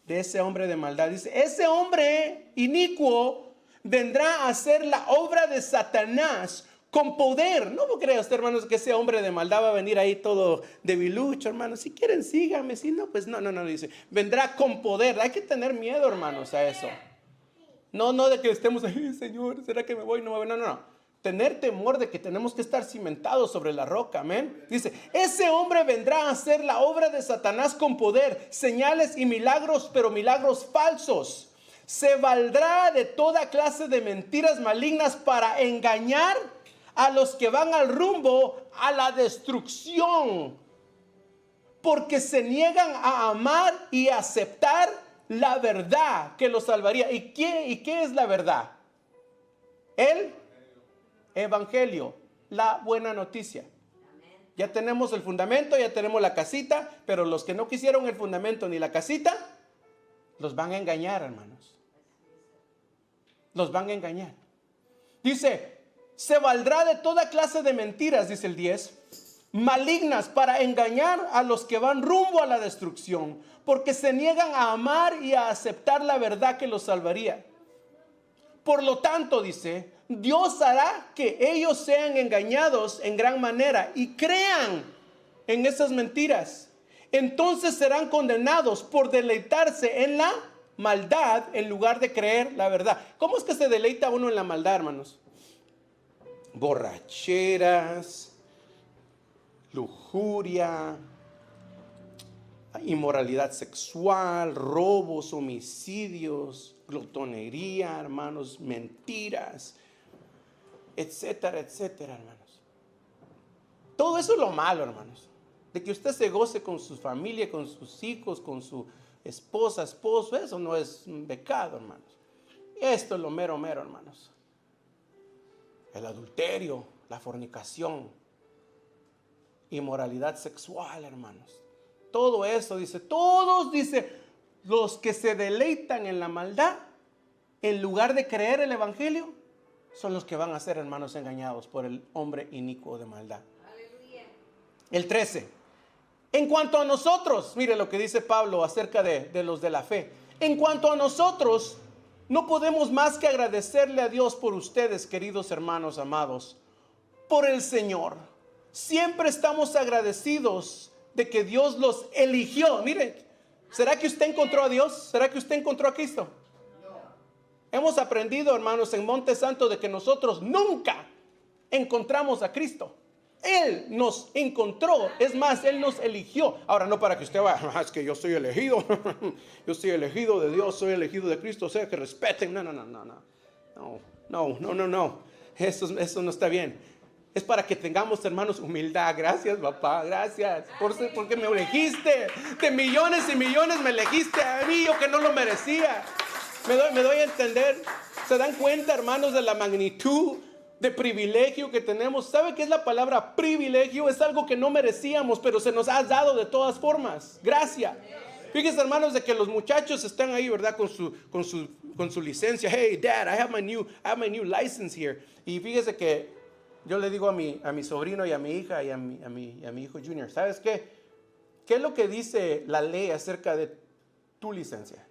de ese hombre de maldad. Dice, ese hombre inicuo vendrá a hacer la obra de Satanás con poder. No crea usted, hermanos, que ese hombre de maldad va a venir ahí todo debilucho, hermanos. Si quieren, síganme. Si no, pues no, dice. Vendrá con poder. Hay que tener miedo, hermanos, a eso. No de que estemos ahí, Señor, ¿será que me voy? No. Tener temor de que tenemos que estar cimentados sobre la roca, amén. Dice, ese hombre vendrá a hacer la obra de Satanás con poder, señales y milagros, pero milagros falsos. Se valdrá de toda clase de mentiras malignas para engañar a los que van al rumbo a la destrucción, porque se niegan a amar y a aceptar la verdad que los salvaría. ¿Y qué es la verdad? El evangelio, la buena noticia. Ya tenemos el fundamento, ya tenemos la casita, pero los que no quisieron el fundamento ni la casita, los van a engañar, hermanos. Los van a engañar. Dice, se valdrá de toda clase de mentiras, dice el 10, malignas para engañar a los que van rumbo a la destrucción, porque se niegan a amar y a aceptar la verdad que los salvaría. Por lo tanto, dice, Dios hará que ellos sean engañados en gran manera y crean en esas mentiras. Entonces serán condenados por deleitarse en la maldad en lugar de creer la verdad. ¿Cómo es que se deleita uno en la maldad, hermanos? Borracheras, lujuria, inmoralidad sexual, robos, homicidios, glotonería, hermanos, mentiras, etcétera, etcétera, hermanos. Todo eso es lo malo, hermanos. De que usted se goce con su familia, con sus hijos, con su esposa, esposo, eso no es un pecado, hermanos. Esto es lo mero, mero, hermanos. El adulterio, la fornicación, inmoralidad sexual, hermanos. Todo eso, dice, todos, dice, los que se deleitan en la maldad, en lugar de creer el evangelio, son los que van a ser, hermanos, engañados por el hombre inicuo de maldad. Aleluya. El 13. En cuanto a nosotros, mire lo que dice Pablo acerca de los de la fe. En cuanto a nosotros, no podemos más que agradecerle a Dios por ustedes, queridos hermanos amados, por el Señor. Siempre estamos agradecidos de que Dios los eligió. Mire, ¿será que usted encontró a Dios? ¿Será que usted encontró a Cristo? Hemos aprendido, hermanos, en Monte Santo de que nosotros nunca encontramos a Cristo. Él nos encontró, es más, Él nos eligió. Ahora no para que usted vaya, es que yo soy elegido, yo soy elegido de Dios, soy elegido de Cristo, o sea, que respeten. No. Eso no está bien. Es para que tengamos, hermanos, humildad. Gracias, papá, gracias porque me elegiste. De millones y millones me elegiste a mí, yo que no lo merecía. Me doy a entender. ¿Se dan cuenta, hermanos, de la magnitud de privilegio que tenemos? ¿Sabe qué es la palabra privilegio? Es algo que no merecíamos, pero se nos ha dado de todas formas. Gracias. Fíjense, hermanos, de que los muchachos están ahí, ¿verdad? Con su licencia. Hey, Dad, I have my new license here. Y fíjese que yo le digo a mi sobrino y a mi hija y a mi hijo Junior, ¿sabes qué? ¿Qué es lo que dice la ley acerca de tu licencia?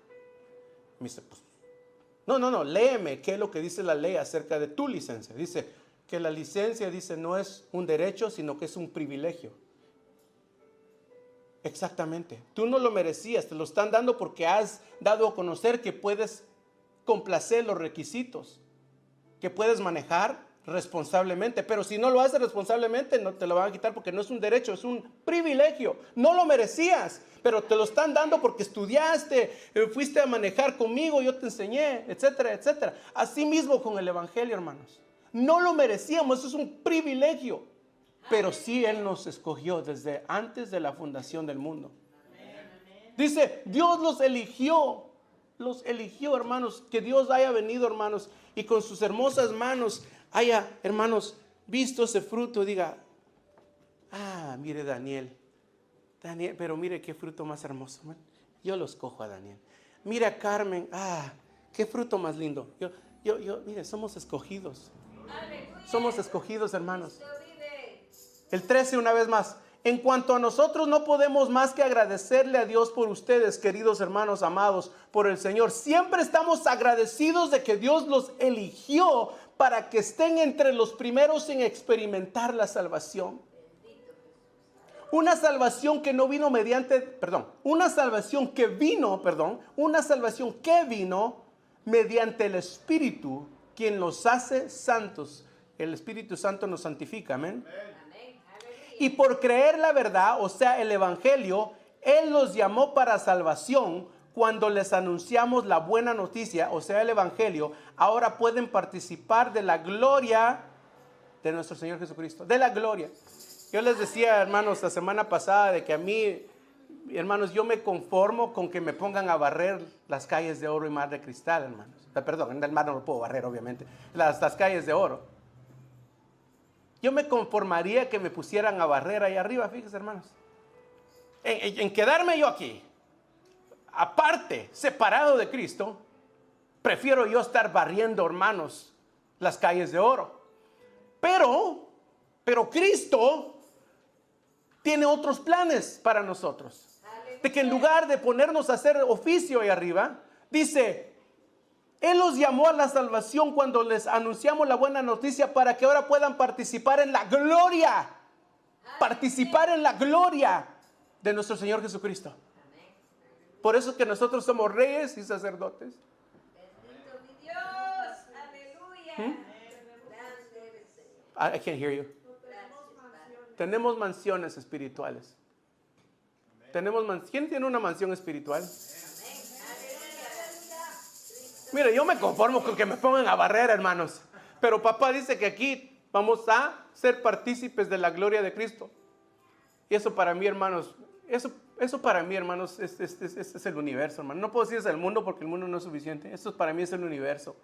Me dice, pues, no, léeme qué es lo que dice la ley acerca de tu licencia. Dice que la licencia, dice, no es un derecho, sino que es un privilegio. Exactamente. Tú no lo merecías, te lo están dando porque has dado a conocer que puedes complacer los requisitos, que puedes manejar responsablemente. Pero si no lo haces responsablemente, no te lo van a quitar porque no es un derecho, es un privilegio. No lo merecías, pero te lo están dando porque estudiaste, fuiste a manejar conmigo, yo te enseñé, etcétera, etcétera. Así mismo con el evangelio, hermanos. No lo merecíamos, eso es un privilegio. Pero sí Él nos escogió desde antes de la fundación del mundo. Dice, Dios los eligió, hermanos. Que Dios haya venido, hermanos, y con sus hermosas manos haya, hermanos, visto ese fruto y diga, mire Daniel, pero mire qué fruto más hermoso, man. Yo lo escojo a Daniel. Mira Carmen, qué fruto más lindo. Mire, somos escogidos. Somos escogidos, hermanos. El 13 una vez más. En cuanto a nosotros, no podemos más que agradecerle a Dios por ustedes, queridos hermanos amados, por el Señor. Siempre estamos agradecidos de que Dios los eligió para que estén entre los primeros en experimentar la salvación. Una salvación que vino mediante el Espíritu, quien los hace santos. El Espíritu Santo nos santifica, amén. Y por creer la verdad, o sea, el evangelio, Él los llamó para salvación. Cuando les anunciamos la buena noticia, o sea, el evangelio, ahora pueden participar de la gloria de nuestro Señor Jesucristo. De la gloria. Yo les decía, hermanos, la semana pasada de que a mí, hermanos, yo me conformo con que me pongan a barrer las calles de oro y mar de cristal, hermanos. Perdón, en el mar no lo puedo barrer, obviamente. Las calles de oro. Yo me conformaría que me pusieran a barrer ahí arriba, fíjense, hermanos. En quedarme yo aquí, aparte, separado de Cristo, prefiero yo estar barriendo, hermanos, las calles de oro. Pero Cristo tiene otros planes para nosotros. De que en lugar de ponernos a hacer oficio ahí arriba, dice, Él los llamó a la salvación cuando les anunciamos la buena noticia para que ahora puedan participar en la gloria. Participar en la gloria de nuestro Señor Jesucristo. Por eso es que nosotros somos reyes y sacerdotes. Bendito mi Dios. Aleluya. I can't hear you. Tenemos mansiones espirituales. ¿Quién tiene una mansión espiritual? Mire, yo me conformo con que me pongan a barrer, hermanos. Pero papá dice que aquí vamos a ser partícipes de la gloria de Cristo. Y eso para mí, hermanos, eso para mí, hermanos, es el universo, hermano. No puedo decir es el mundo porque el mundo no es suficiente. Esto para mí es el universo.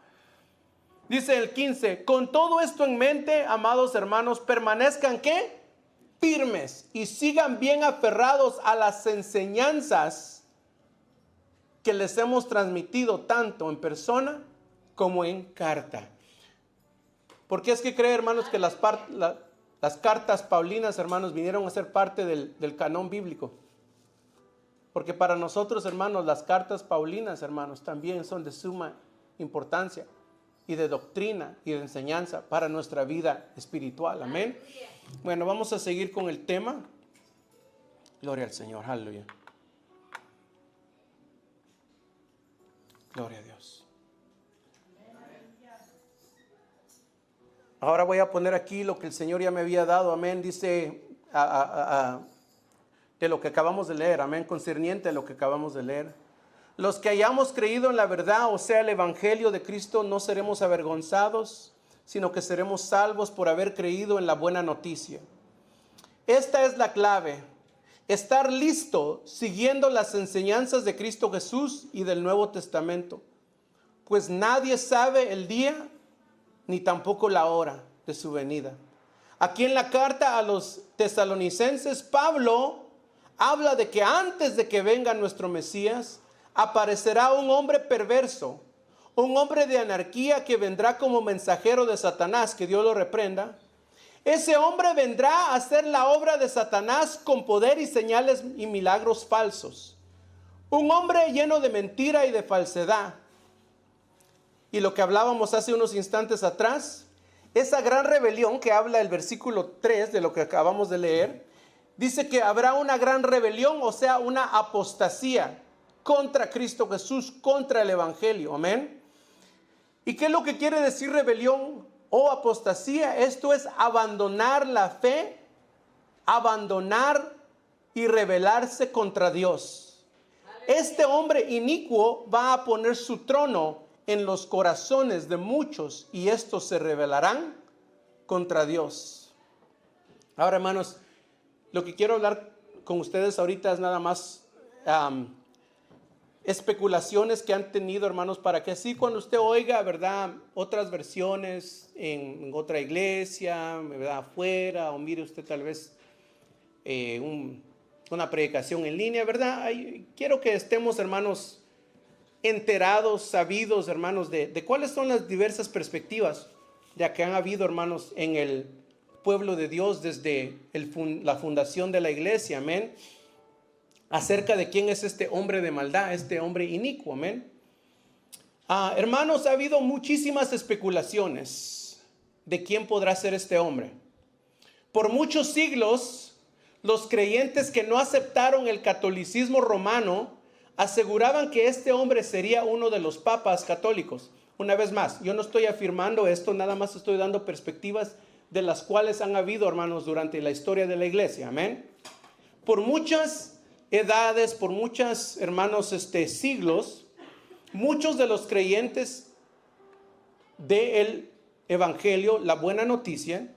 Dice el 15, con todo esto en mente, amados hermanos, permanezcan, ¿qué? Firmes y sigan bien aferrados a las enseñanzas que les hemos transmitido tanto en persona como en carta. ¿Por qué es que cree, hermanos, que las cartas paulinas, hermanos, vinieron a ser parte del canon bíblico? Porque para nosotros, hermanos, las cartas paulinas, hermanos, también son de suma importancia y de doctrina y de enseñanza para nuestra vida espiritual. Amén. Bueno, vamos a seguir con el tema. Gloria al Señor. Aleluya. Gloria a Dios. Ahora voy a poner aquí lo que el Señor ya me había dado. Amén. Dice de lo que acabamos de leer. Amén. Concerniente a lo que acabamos de leer. Los que hayamos creído en la verdad, o sea, el evangelio de Cristo, no seremos avergonzados, sino que seremos salvos por haber creído en la buena noticia. Esta es la clave. Estar listo siguiendo las enseñanzas de Cristo Jesús y del Nuevo Testamento. Pues nadie sabe el día ni tampoco la hora de su venida. Aquí en la carta a los tesalonicenses, Pablo habla de que antes de que venga nuestro Mesías, aparecerá un hombre perverso, un hombre de anarquía que vendrá como mensajero de Satanás, que Dios lo reprenda. Ese hombre vendrá a hacer la obra de Satanás con poder y señales y milagros falsos. Un hombre lleno de mentira y de falsedad. Y lo que hablábamos hace unos instantes atrás, esa gran rebelión que habla el versículo 3 de lo que acabamos de leer, dice que habrá una gran rebelión, o sea, una apostasía contra Cristo Jesús, contra el evangelio. Amén. ¿Y qué es lo que quiere decir rebelión o apostasía? Esto es abandonar la fe, abandonar y rebelarse contra Dios. Este hombre inicuo va a poner su trono en los corazones de muchos y estos se rebelarán contra Dios. Ahora, hermanos, lo que quiero hablar con ustedes ahorita es nada más especulaciones que han tenido, hermanos, para que así cuando usted oiga, ¿verdad?, otras versiones en otra iglesia, ¿verdad?, afuera, o mire usted tal vez una predicación en línea, ¿verdad? Quiero que estemos, hermanos, enterados, sabidos, hermanos, de cuáles son las diversas perspectivas de que han habido, hermanos, en el pueblo de Dios desde la fundación de la iglesia. Amén. Acerca de quién es este hombre de maldad, este hombre inicuo. Amén. Hermanos, ha habido muchísimas especulaciones de quién podrá ser este hombre. Por muchos siglos, los creyentes que no aceptaron el catolicismo romano aseguraban que este hombre sería uno de los papas católicos. Una vez más, yo no estoy afirmando esto, nada más estoy dando perspectivas de las cuales han habido, hermanos, durante la historia de la iglesia. Amén. Por muchas edades, por muchos, hermanos, siglos, muchos de los creyentes del evangelio, la buena noticia,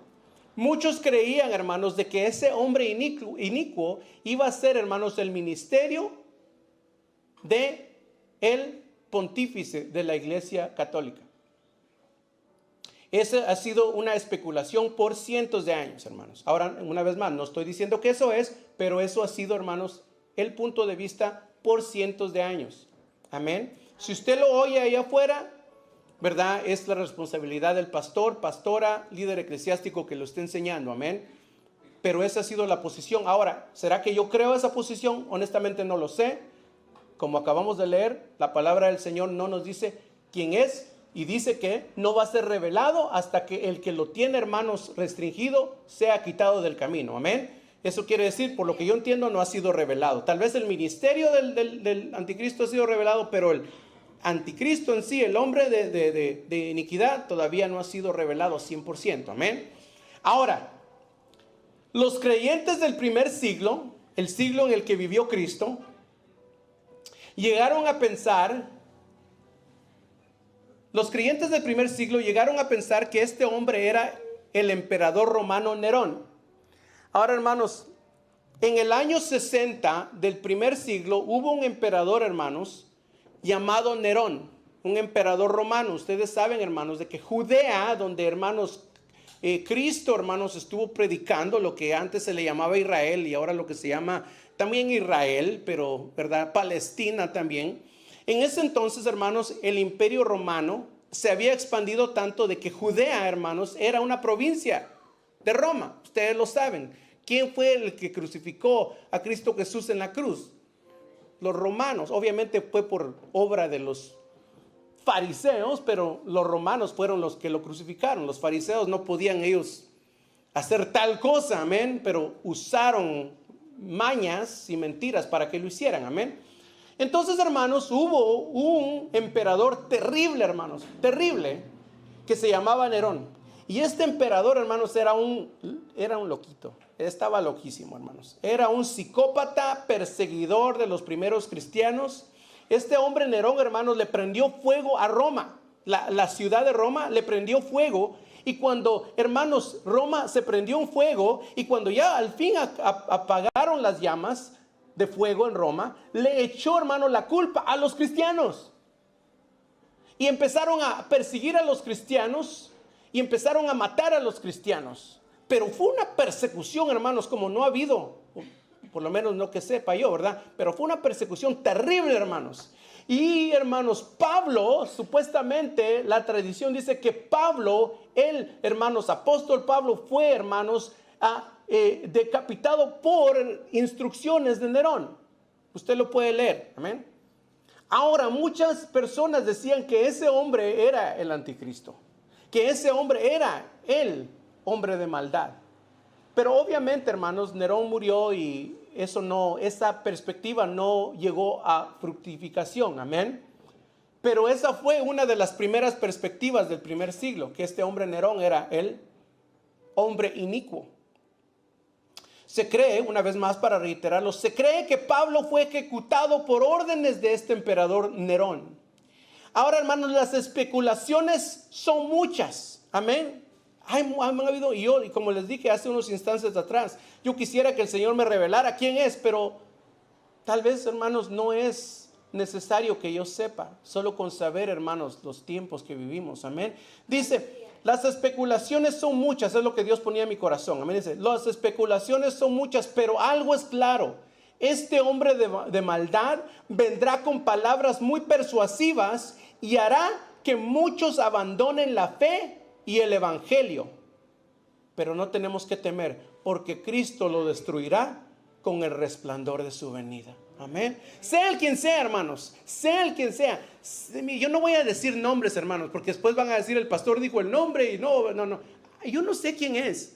muchos creían, hermanos, de que ese hombre inicuo iba a ser, hermanos, el ministerio de el pontífice de la iglesia católica. Esa ha sido una especulación por cientos de años, hermanos. Ahora, una vez más, no estoy diciendo que eso es, pero eso ha sido, hermanos, el punto de vista por cientos de años. Amén. Si usted lo oye ahí afuera, ¿verdad?, es la responsabilidad del pastor, pastora, líder eclesiástico que lo esté enseñando. Amén. Pero esa ha sido la posición. Ahora, ¿será que yo creo esa posición? Honestamente no lo sé. Como acabamos de leer, la palabra del Señor no nos dice quién es, y dice que no va a ser revelado hasta que el que lo tiene, hermanos, restringido sea quitado del camino. Amén. Eso quiere decir, por lo que yo entiendo, no ha sido revelado. Tal vez el ministerio del anticristo ha sido revelado, pero el anticristo en sí, el hombre de iniquidad, todavía no ha sido revelado 100%. Amén. Ahora, los creyentes del primer siglo el siglo en el que vivió Cristo, llegaron a pensar, los creyentes del primer siglo llegaron a pensar que este hombre era el emperador romano Nerón. Ahora, hermanos, en el año 60 del primer siglo hubo un emperador, hermanos, llamado Nerón, un emperador romano. Ustedes saben, hermanos, de que Judea, donde, hermanos, Cristo, hermanos, estuvo predicando lo que antes se le llamaba Israel y ahora lo que se llama también Israel, pero, ¿verdad?, Palestina también. En ese entonces, hermanos, el imperio romano se había expandido tanto de que Judea, hermanos, era una provincia de Roma. Ustedes lo saben. ¿Quién fue el que crucificó a Cristo Jesús en la cruz? Los romanos. Obviamente fue por obra de los fariseos, pero los romanos fueron los que lo crucificaron. Los fariseos no podían ellos hacer tal cosa, amén, pero usaron mañas y mentiras para que lo hicieran, amén. Entonces, hermanos, hubo un emperador terrible, hermanos, terrible, que se llamaba Nerón. Y este emperador, hermanos, era un loquito. Estaba loquísimo, hermanos. Era un psicópata, perseguidor de los primeros cristianos. Este hombre Nerón, hermanos, le prendió fuego a Roma. La ciudad de Roma le prendió fuego. Y cuando, hermanos, Roma se prendió en fuego, y cuando ya al fin apagaron las llamas de fuego en Roma, le echó, hermano, la culpa a los cristianos. Y empezaron a perseguir a los cristianos y empezaron a matar a los cristianos. Pero fue una persecución, hermanos, como no ha habido, por lo menos no que sepa yo, ¿verdad? Pero fue una persecución terrible, hermanos. Y, hermanos, Pablo, supuestamente, la tradición dice que Pablo, el, hermanos, apóstol Pablo fue, hermanos, decapitado por instrucciones de Nerón. Usted lo puede leer, amén. Ahora, muchas personas decían que ese hombre era el anticristo, que ese hombre era el hombre de maldad. Pero obviamente, hermanos, Nerón murió y esa perspectiva no llegó a fructificación, amén. Pero esa fue una de las primeras perspectivas del primer siglo, que este hombre Nerón era el hombre inicuo. Se cree, una vez más para reiterarlo, se cree que Pablo fue ejecutado por órdenes de este emperador Nerón. Ahora, hermanos, las especulaciones son muchas, amén. Han habido, y como les dije hace unos instantes atrás, yo quisiera que el Señor me revelara quién es, pero tal vez, hermanos, no es necesario que yo sepa, solo con saber, hermanos, los tiempos que vivimos, amén. Dice, las especulaciones son muchas, es lo que Dios ponía en mi corazón, amén. Dice, las especulaciones son muchas, pero algo es claro, este hombre de maldad vendrá con palabras muy persuasivas y hará que muchos abandonen la fe y el evangelio. Pero no tenemos que temer, porque Cristo lo destruirá con el resplandor de su venida. Amén. Sea el quien sea, hermanos, sea el quien sea. Yo no voy a decir nombres, hermanos, porque después van a decir el pastor dijo el nombre y no. Yo no sé quién es.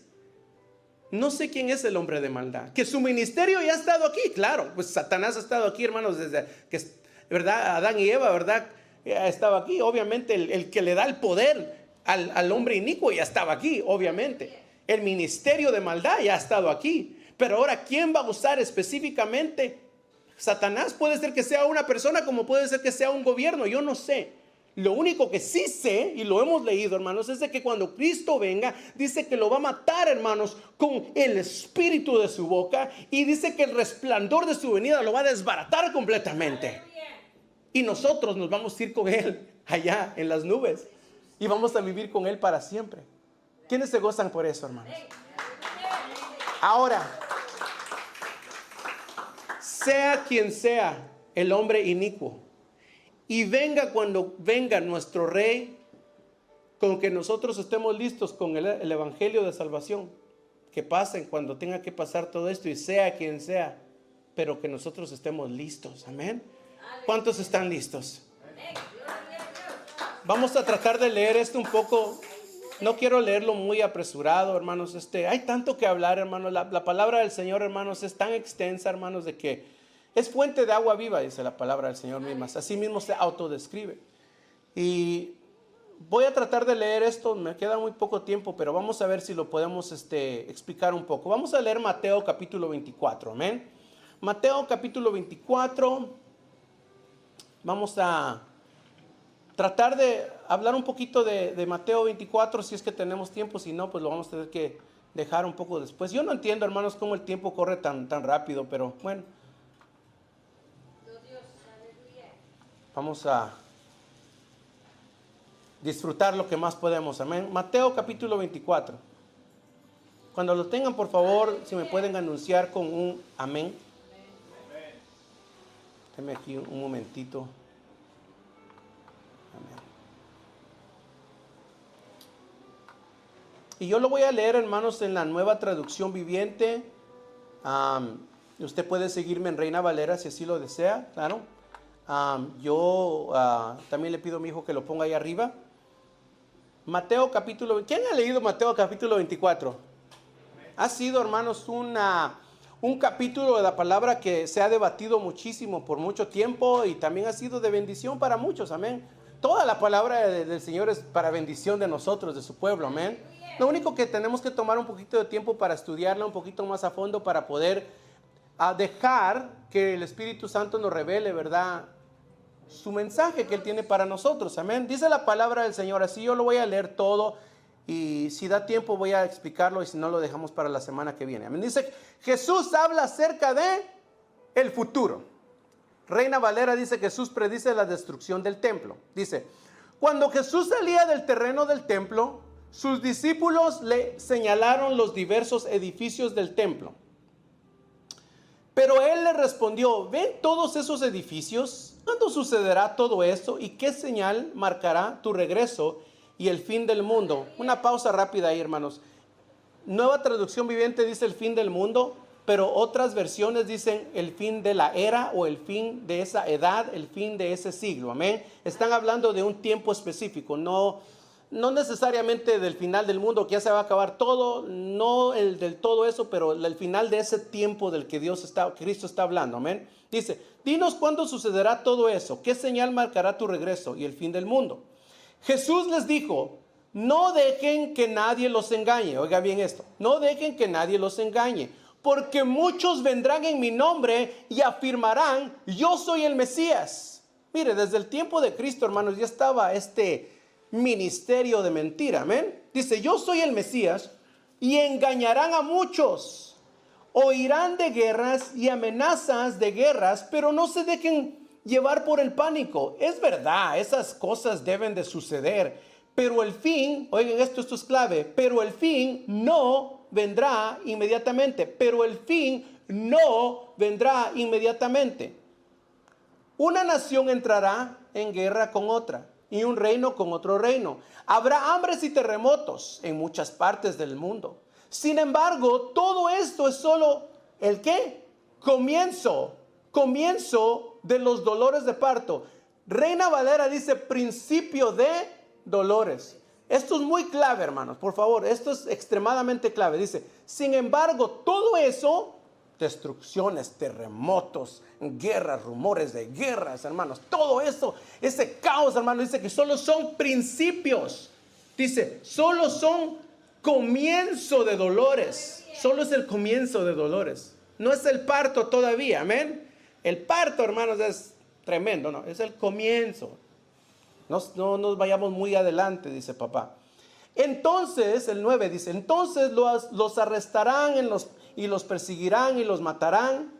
No sé quién es el hombre de maldad. Que su ministerio ya ha estado aquí, claro. Pues Satanás ha estado aquí, hermanos, desde que, ¿verdad? Adán y Eva, ¿verdad? Ha estado aquí. Obviamente el que le da el poder al hombre inicuo ya estaba aquí, obviamente. El ministerio de maldad ya ha estado aquí. Pero ahora, ¿quién va a usar específicamente? Satanás puede ser que sea una persona, como puede ser que sea un gobierno. Yo no sé. Lo único que sí sé, y lo hemos leído, hermanos, es de que cuando Cristo venga, dice que lo va a matar, hermanos, con el espíritu de su boca. Y dice que el resplandor de su venida lo va a desbaratar completamente. Y nosotros nos vamos a ir con Él allá en las nubes. Y vamos a vivir con Él para siempre. ¿Quiénes se gozan por eso, hermanos? Ahora, sea quien sea el hombre inicuo, y venga cuando venga nuestro Rey, con que nosotros estemos listos con el evangelio de salvación, que pasen cuando tenga que pasar todo esto, y sea quien sea, pero que nosotros estemos listos. Amén. ¿Cuántos están listos? Vamos a tratar de leer esto un poco. No quiero leerlo muy apresurado, hermanos. Hay tanto que hablar, hermanos. La palabra del Señor, hermanos, es tan extensa, hermanos, de que es fuente de agua viva, dice la palabra del Señor misma. Así mismo se autodescribe. Y voy a tratar de leer esto. Me queda muy poco tiempo, pero vamos a ver si lo podemos explicar un poco. Vamos a leer Mateo capítulo 24, amén. Mateo capítulo 24. Vamos a tratar de hablar un poquito de Mateo 24, si es que tenemos tiempo. Si no, pues lo vamos a tener que dejar un poco después. Yo no entiendo, hermanos, cómo el tiempo corre tan rápido, pero bueno. Vamos a disfrutar lo que más podemos. Amén. Mateo capítulo 24. Cuando lo tengan, por favor, si me pueden anunciar con un amén. Déjenme aquí un momentito. Amén. Y yo lo voy a leer, hermanos, en la Nueva Traducción Viviente. Usted puede seguirme en Reina Valera si así lo desea, claro. Yo también le pido a mi hijo que lo ponga ahí arriba. Mateo capítulo... ¿Quién ha leído Mateo capítulo 24? Ha sido, hermanos, un capítulo de la palabra que se ha debatido muchísimo por mucho tiempo y también ha sido de bendición para muchos, amén. Toda la palabra del Señor es para bendición de nosotros, de su pueblo, amén. Lo único que tenemos que tomar un poquito de tiempo para estudiarla un poquito más a fondo para poder dejar que el Espíritu Santo nos revele, ¿verdad?, su mensaje que Él tiene para nosotros, amén. Dice la palabra del Señor así. Yo lo voy a leer todo y si da tiempo voy a explicarlo y si no lo dejamos para la semana que viene, amén. Dice, Jesús habla acerca de el futuro. Reina Valera dice, Jesús predice la destrucción del templo. Dice, cuando Jesús salía del terreno del templo, sus discípulos le señalaron los diversos edificios del templo. Pero él le respondió, ¿ven todos esos edificios? ¿Cuándo sucederá todo esto? ¿Y qué señal marcará tu regreso y el fin del mundo? Una pausa rápida ahí, hermanos. Nueva Traducción Viviente dice el fin del mundo, pero otras versiones dicen el fin de la era o el fin de esa edad, el fin de ese siglo. Amén. Están hablando de un tiempo específico, no necesariamente del final del mundo, que ya se va a acabar todo, no el del todo eso, pero el final de ese tiempo del que Cristo está hablando, amén. Dice, dinos cuándo sucederá todo eso, qué señal marcará tu regreso y el fin del mundo. Jesús les dijo, no dejen que nadie los engañe. Oiga bien esto, no dejen que nadie los engañe, porque muchos vendrán en mi nombre y afirmarán, yo soy el Mesías. Mire, desde el tiempo de Cristo, hermanos, ya estaba este ministerio de mentira, amén. Dice, yo soy el Mesías y engañarán a muchos. Oirán de guerras y amenazas de guerras, pero no se dejen llevar por el pánico. Es verdad, esas cosas deben de suceder, pero el fin, oigan esto es clave, pero el fin no vendrá inmediatamente, pero el fin no vendrá inmediatamente. Una nación entrará en guerra con otra y un reino con otro reino. Habrá hambres y terremotos en muchas partes del mundo. Sin embargo, todo esto es solo ¿el qué? Comienzo de los dolores de parto. Reina Valera dice principio de dolores. Esto es muy clave, hermanos, por favor, esto es extremadamente clave. Dice, sin embargo, todo eso, destrucciones, terremotos, guerras, rumores de guerras, hermanos, todo eso, ese caos, hermanos, dice que solo son principios. Dice, solo son comienzo de dolores. Solo es el comienzo de dolores. No es el parto todavía, amén. El parto, hermanos, es tremendo, ¿no? Es el comienzo. No nos vayamos muy adelante, dice papá. Entonces, el 9 dice, entonces los arrestarán y los perseguirán y los matarán.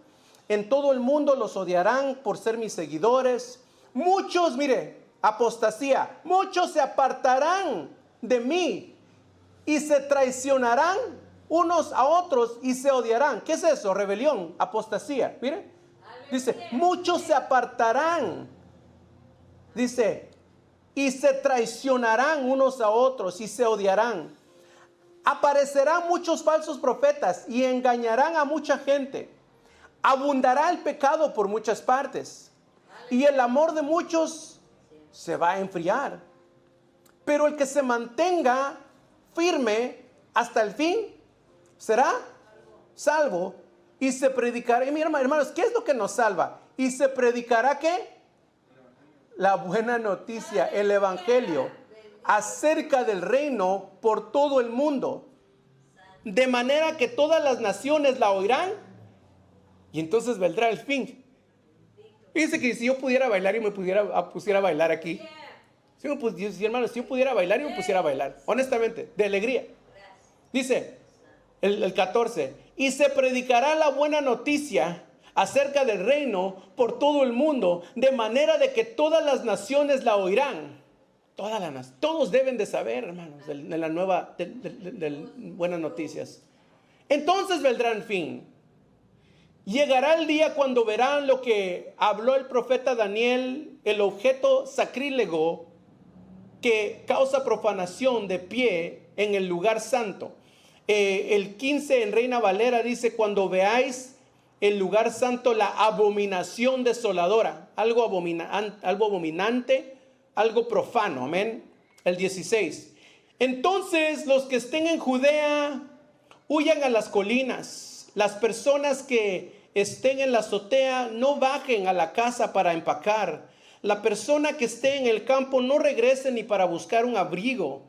En todo el mundo los odiarán por ser mis seguidores. Muchos, mire, apostasía, muchos se apartarán de mí y se traicionarán unos a otros y se odiarán. ¿Qué es eso? Rebelión, apostasía. Mire, dice, muchos se apartarán. Dice, y se traicionarán unos a otros y se odiarán. Aparecerán muchos falsos profetas y engañarán a mucha gente. Abundará el pecado por muchas partes y el amor de muchos se va a enfriar. Pero el que se mantenga firme hasta el fin será salvo y se predicará. Y mira, hermanos, ¿qué es lo que nos salva? Y se predicará ¿qué? La buena noticia, el evangelio acerca del reino por todo el mundo, de manera que todas las naciones la oirán y entonces vendrá el fin. Fíjense que si yo pudiera bailar y me pusiera a bailar aquí, hermanos, si yo pudiera bailar y me pusiera a bailar, honestamente, de alegría. Dice el 14, y se predicará la buena noticia acerca del reino por todo el mundo, de manera de que todas las naciones la oirán. Todos deben de saber, hermanos, de la nueva, de buenas noticias. Entonces vendrá el fin. Llegará el día cuando verán lo que habló el profeta Daniel, el objeto sacrílego que causa profanación de pie en el lugar santo. El 15 en Reina Valera dice, cuando veáis el lugar santo, la abominación desoladora, algo abominante, algo profano, amén. El 16, entonces los que estén en Judea huyan a las colinas. Las personas que estén en la azotea no bajen a la casa para empacar. La persona que esté en el campo no regrese ni para buscar un abrigo.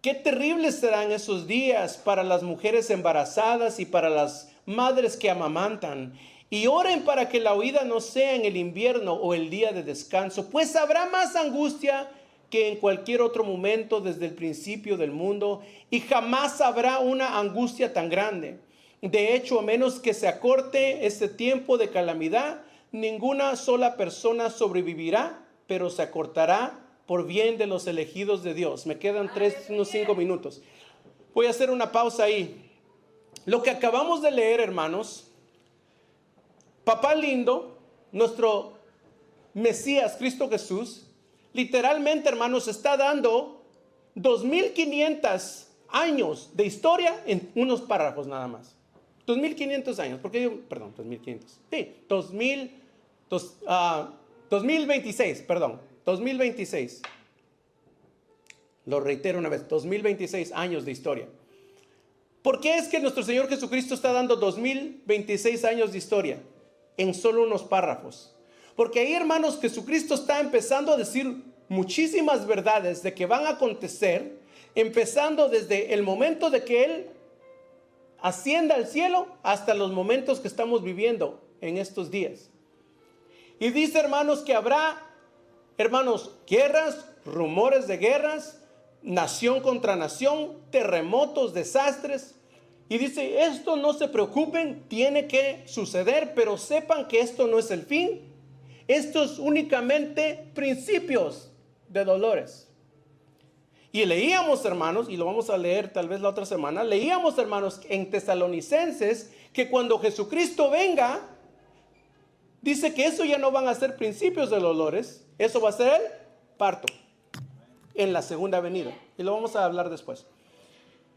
Qué terribles serán esos días para las mujeres embarazadas y para las madres que amamantan. Y oren para que la huida no sea en el invierno o el día de descanso, pues habrá más angustia que en cualquier otro momento desde el principio del mundo, y jamás habrá una angustia tan grande. De hecho, a menos que se acorte este tiempo de calamidad, ninguna sola persona sobrevivirá, pero se acortará por bien de los elegidos de Dios. Me quedan unos 5 minutos. Voy a hacer una pausa ahí. Lo que acabamos de leer, hermanos, Papá lindo, nuestro Mesías, Cristo Jesús, literalmente, hermanos, está dando 2500 años de historia en unos párrafos nada más. 2500 años, porque yo, perdón, 2500. Sí, 2026. Lo reitero una vez, 2026 años de historia. ¿Por qué es que nuestro Señor Jesucristo está dando 2026 años de historia en solo unos párrafos? Porque ahí, hermanos, Jesucristo está empezando a decir muchísimas verdades de que van a acontecer, empezando desde el momento de que Él ascienda al cielo hasta los momentos que estamos viviendo en estos días. Y dice, hermanos, que habrá, hermanos, guerras, rumores de guerras, nación contra nación, terremotos, desastres. Y dice, esto no se preocupen, tiene que suceder, pero sepan que esto no es el fin. Esto es únicamente principios de dolores. Y leíamos, hermanos, y lo vamos a leer tal vez la otra semana, leíamos, hermanos, en Tesalonicenses, que cuando Jesucristo venga, dice que eso ya no van a ser principios de dolores, eso va a ser el parto en la segunda venida. Y lo vamos a hablar después.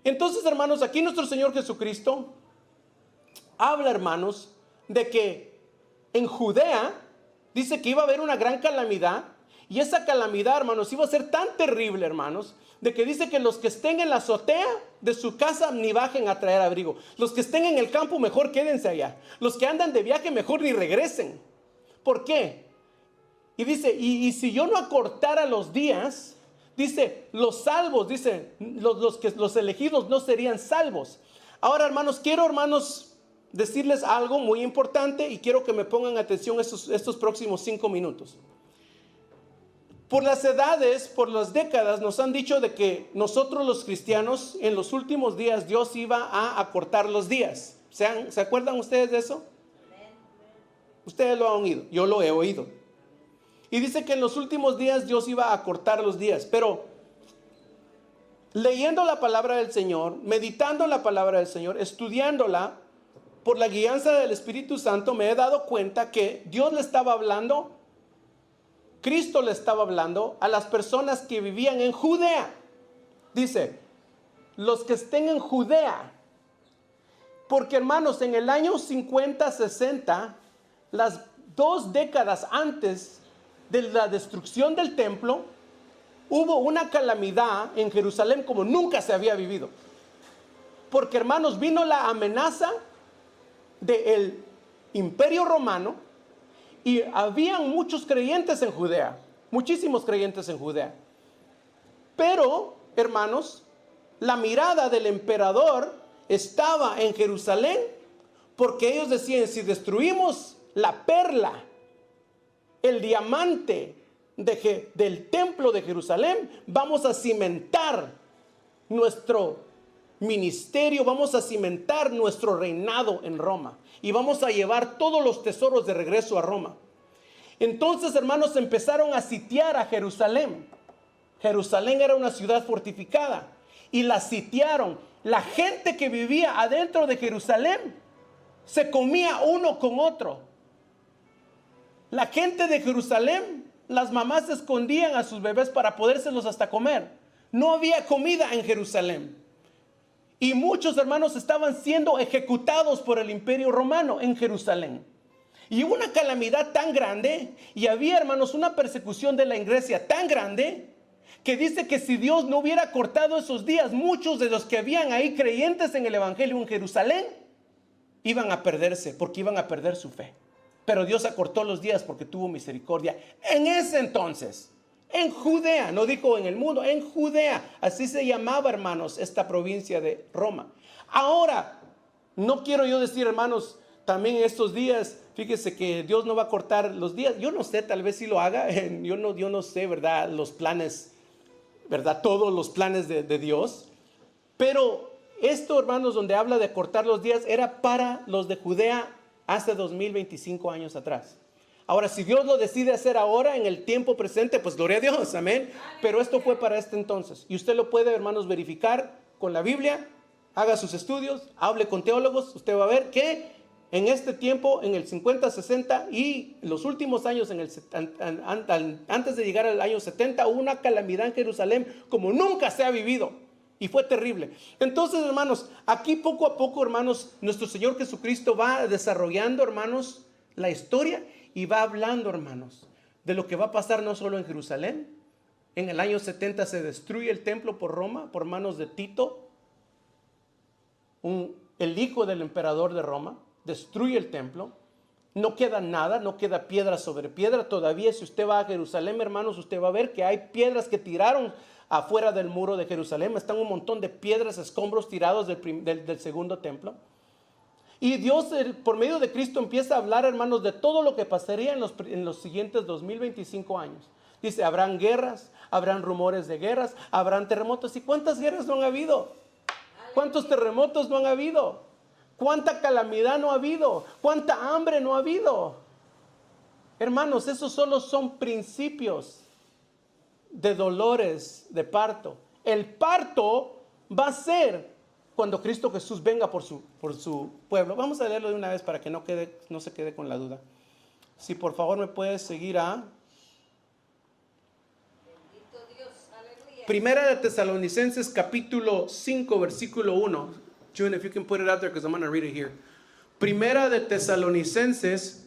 Entonces, hermanos, aquí nuestro Señor Jesucristo habla, hermanos, de que en Judea dice que iba a haber una gran calamidad. Y esa calamidad, hermanos, iba a ser tan terrible, hermanos, de que dice que los que estén en la azotea de su casa ni bajen a traer abrigo. Los que estén en el campo, mejor quédense allá. Los que andan de viaje, mejor ni regresen. ¿Por qué? Y dice, y si yo no acortara los días, dice, los salvos, dice, los elegidos no serían salvos. Ahora, hermanos, quiero, hermanos, decirles algo muy importante y quiero que me pongan atención estos próximos 5 minutos. Por las edades, por las décadas, nos han dicho de que nosotros los cristianos, en los últimos días, Dios iba a acortar los días. ¿Se acuerdan ustedes de eso? Ustedes lo han oído, yo lo he oído. Y dice que en los últimos días Dios iba a acortar los días. Pero leyendo la palabra del Señor, meditando la palabra del Señor, estudiándola, por la guianza del Espíritu Santo, me he dado cuenta que Dios le estaba hablando, Cristo le estaba hablando a las personas que vivían en Judea. Dice, los que estén en Judea. Porque, hermanos, en el año 50, 60, las 2 décadas antes de la destrucción del templo, hubo una calamidad en Jerusalén como nunca se había vivido. Porque, hermanos, vino la amenaza del Imperio Romano y habían muchos creyentes en Judea, muchísimos creyentes en Judea. Pero, hermanos, la mirada del emperador estaba en Jerusalén Porque ellos decían, si destruimos la perla, el diamante del templo de Jerusalén, vamos a cimentar nuestro ministerio, vamos a cimentar nuestro reinado en Roma y vamos a llevar todos los tesoros de regreso a Roma. Entonces, hermanos, empezaron a sitiar a Jerusalén. Jerusalén era una ciudad fortificada y la sitiaron. La gente que vivía adentro de Jerusalén se comía uno con otro. La gente de Jerusalén, las mamás escondían a sus bebés para podérselos hasta comer. No había comida en Jerusalén. Y muchos hermanos estaban siendo ejecutados por el imperio romano en Jerusalén. Y hubo una calamidad tan grande, y había, hermanos, una persecución de la iglesia tan grande, que dice que si Dios no hubiera cortado esos días, muchos de los que habían ahí creyentes en el evangelio en Jerusalén, iban a perderse, porque iban a perder su fe. Pero Dios acortó los días porque tuvo misericordia. En ese entonces, en Judea, no dijo en el mundo, en Judea, así se llamaba, hermanos, esta provincia de Roma. Ahora, no quiero yo decir, hermanos, también en estos días, fíjese que Dios no va a cortar los días. Yo no sé, tal vez sí lo haga. Yo no sé, ¿verdad? Los planes, ¿verdad? Todos los planes de Dios. Pero esto, hermanos, donde habla de cortar los días, era para los de Judea hace 2025 años atrás. Ahora, si Dios lo decide hacer ahora, en el tiempo presente, pues gloria a Dios, amén. Pero esto fue para este entonces. Y usted lo puede, hermanos, verificar con la Biblia. Haga sus estudios, hable con teólogos. Usted va a ver que en este tiempo, en el 50, 60 y los últimos años, antes de llegar al año 70, hubo una calamidad en Jerusalén como nunca se ha vivido. Y fue terrible. Entonces, hermanos, aquí poco a poco, hermanos, nuestro Señor Jesucristo va desarrollando, hermanos, la historia y va hablando, hermanos, de lo que va a pasar no solo en Jerusalén. En el año 70 se destruye el templo por Roma, por manos de Tito, el hijo del emperador de Roma. Destruye el templo, no queda nada, no queda piedra sobre piedra. Todavía si usted va a Jerusalén, hermanos, usted va a ver que hay piedras que tiraron afuera del muro de Jerusalén. Están un montón de piedras, escombros tirados del segundo templo. Y Dios, por medio de Cristo, empieza a hablar, hermanos, de todo lo que pasaría en los siguientes 2025 años. Dice, habrán guerras, habrán rumores de guerras, habrán terremotos. ¿Y cuántas guerras no han habido? ¿Cuántos terremotos no han habido? ¿Cuánta calamidad no ha habido? ¿Cuánta hambre no ha habido? Hermanos, esos solo son principios de dolores de parto. El parto va a ser cuando Cristo Jesús venga por su pueblo. Vamos a leerlo de una vez para que no se quede con la duda. Si por favor me puedes seguir a Bendito Dios, aleluya. Primera de Tesalonicenses capítulo 5 versículo 1. June, if you can put it out there because I'm going to read it here. Primera de Tesalonicenses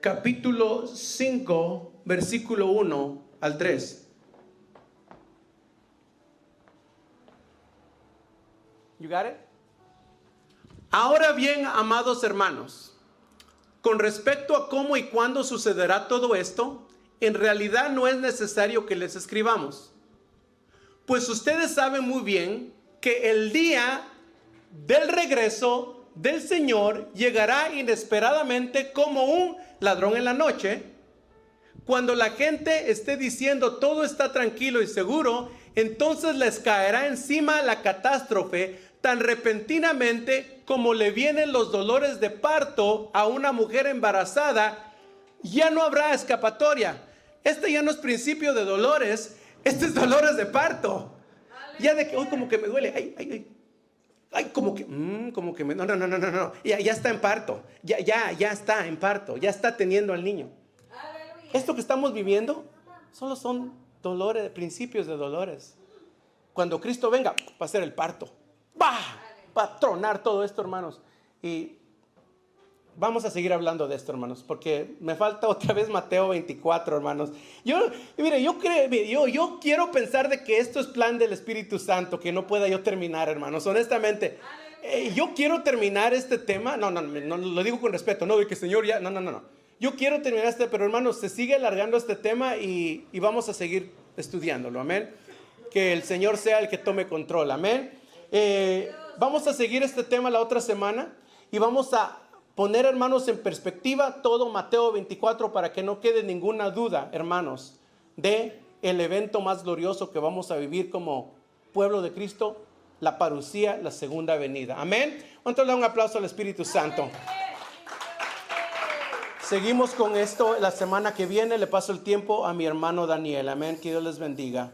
capítulo 5 versículo 1 al 3. You got it? Ahora bien, amados hermanos, con respecto a cómo y cuándo sucederá todo esto, en realidad no es necesario que les escribamos, pues ustedes saben muy bien que el día del regreso del Señor llegará inesperadamente como un ladrón en la noche. Cuando la gente esté diciendo todo está tranquilo y seguro, entonces les caerá encima la catástrofe tan repentinamente como le vienen los dolores de parto a una mujer embarazada. Ya no habrá escapatoria. Este ya no es principio de dolores, este es dolores de parto. Ya de que hoy como que me duele, como que no, ya está en parto, ya está en parto, ya está teniendo al niño. Aleluya. Esto que estamos viviendo solo son dolores, principios de dolores. Cuando Cristo venga, va a ser el parto, va a tronar todo esto, hermanos. Y vamos a seguir hablando de esto, hermanos, porque me falta otra vez Mateo 24, hermanos. Yo quiero pensar de que esto es plan del Espíritu Santo, que no pueda yo terminar, hermanos. Honestamente, yo quiero terminar este tema. No, lo digo con respeto, no de que Señor ya, no. Yo quiero terminar pero hermanos, se sigue alargando este tema y vamos a seguir estudiándolo, amén. Que el Señor sea el que tome control, amén. Vamos a seguir este tema la otra semana y vamos a poner, hermanos, en perspectiva todo Mateo 24 para que no quede ninguna duda, hermanos, de el evento más glorioso que vamos a vivir como pueblo de Cristo, la parucía, la segunda venida. Amén. ¿Cuánto le da un aplauso al Espíritu Santo? Seguimos con esto la semana que viene. Le paso el tiempo a mi hermano Daniel. Amén. Que Dios les bendiga.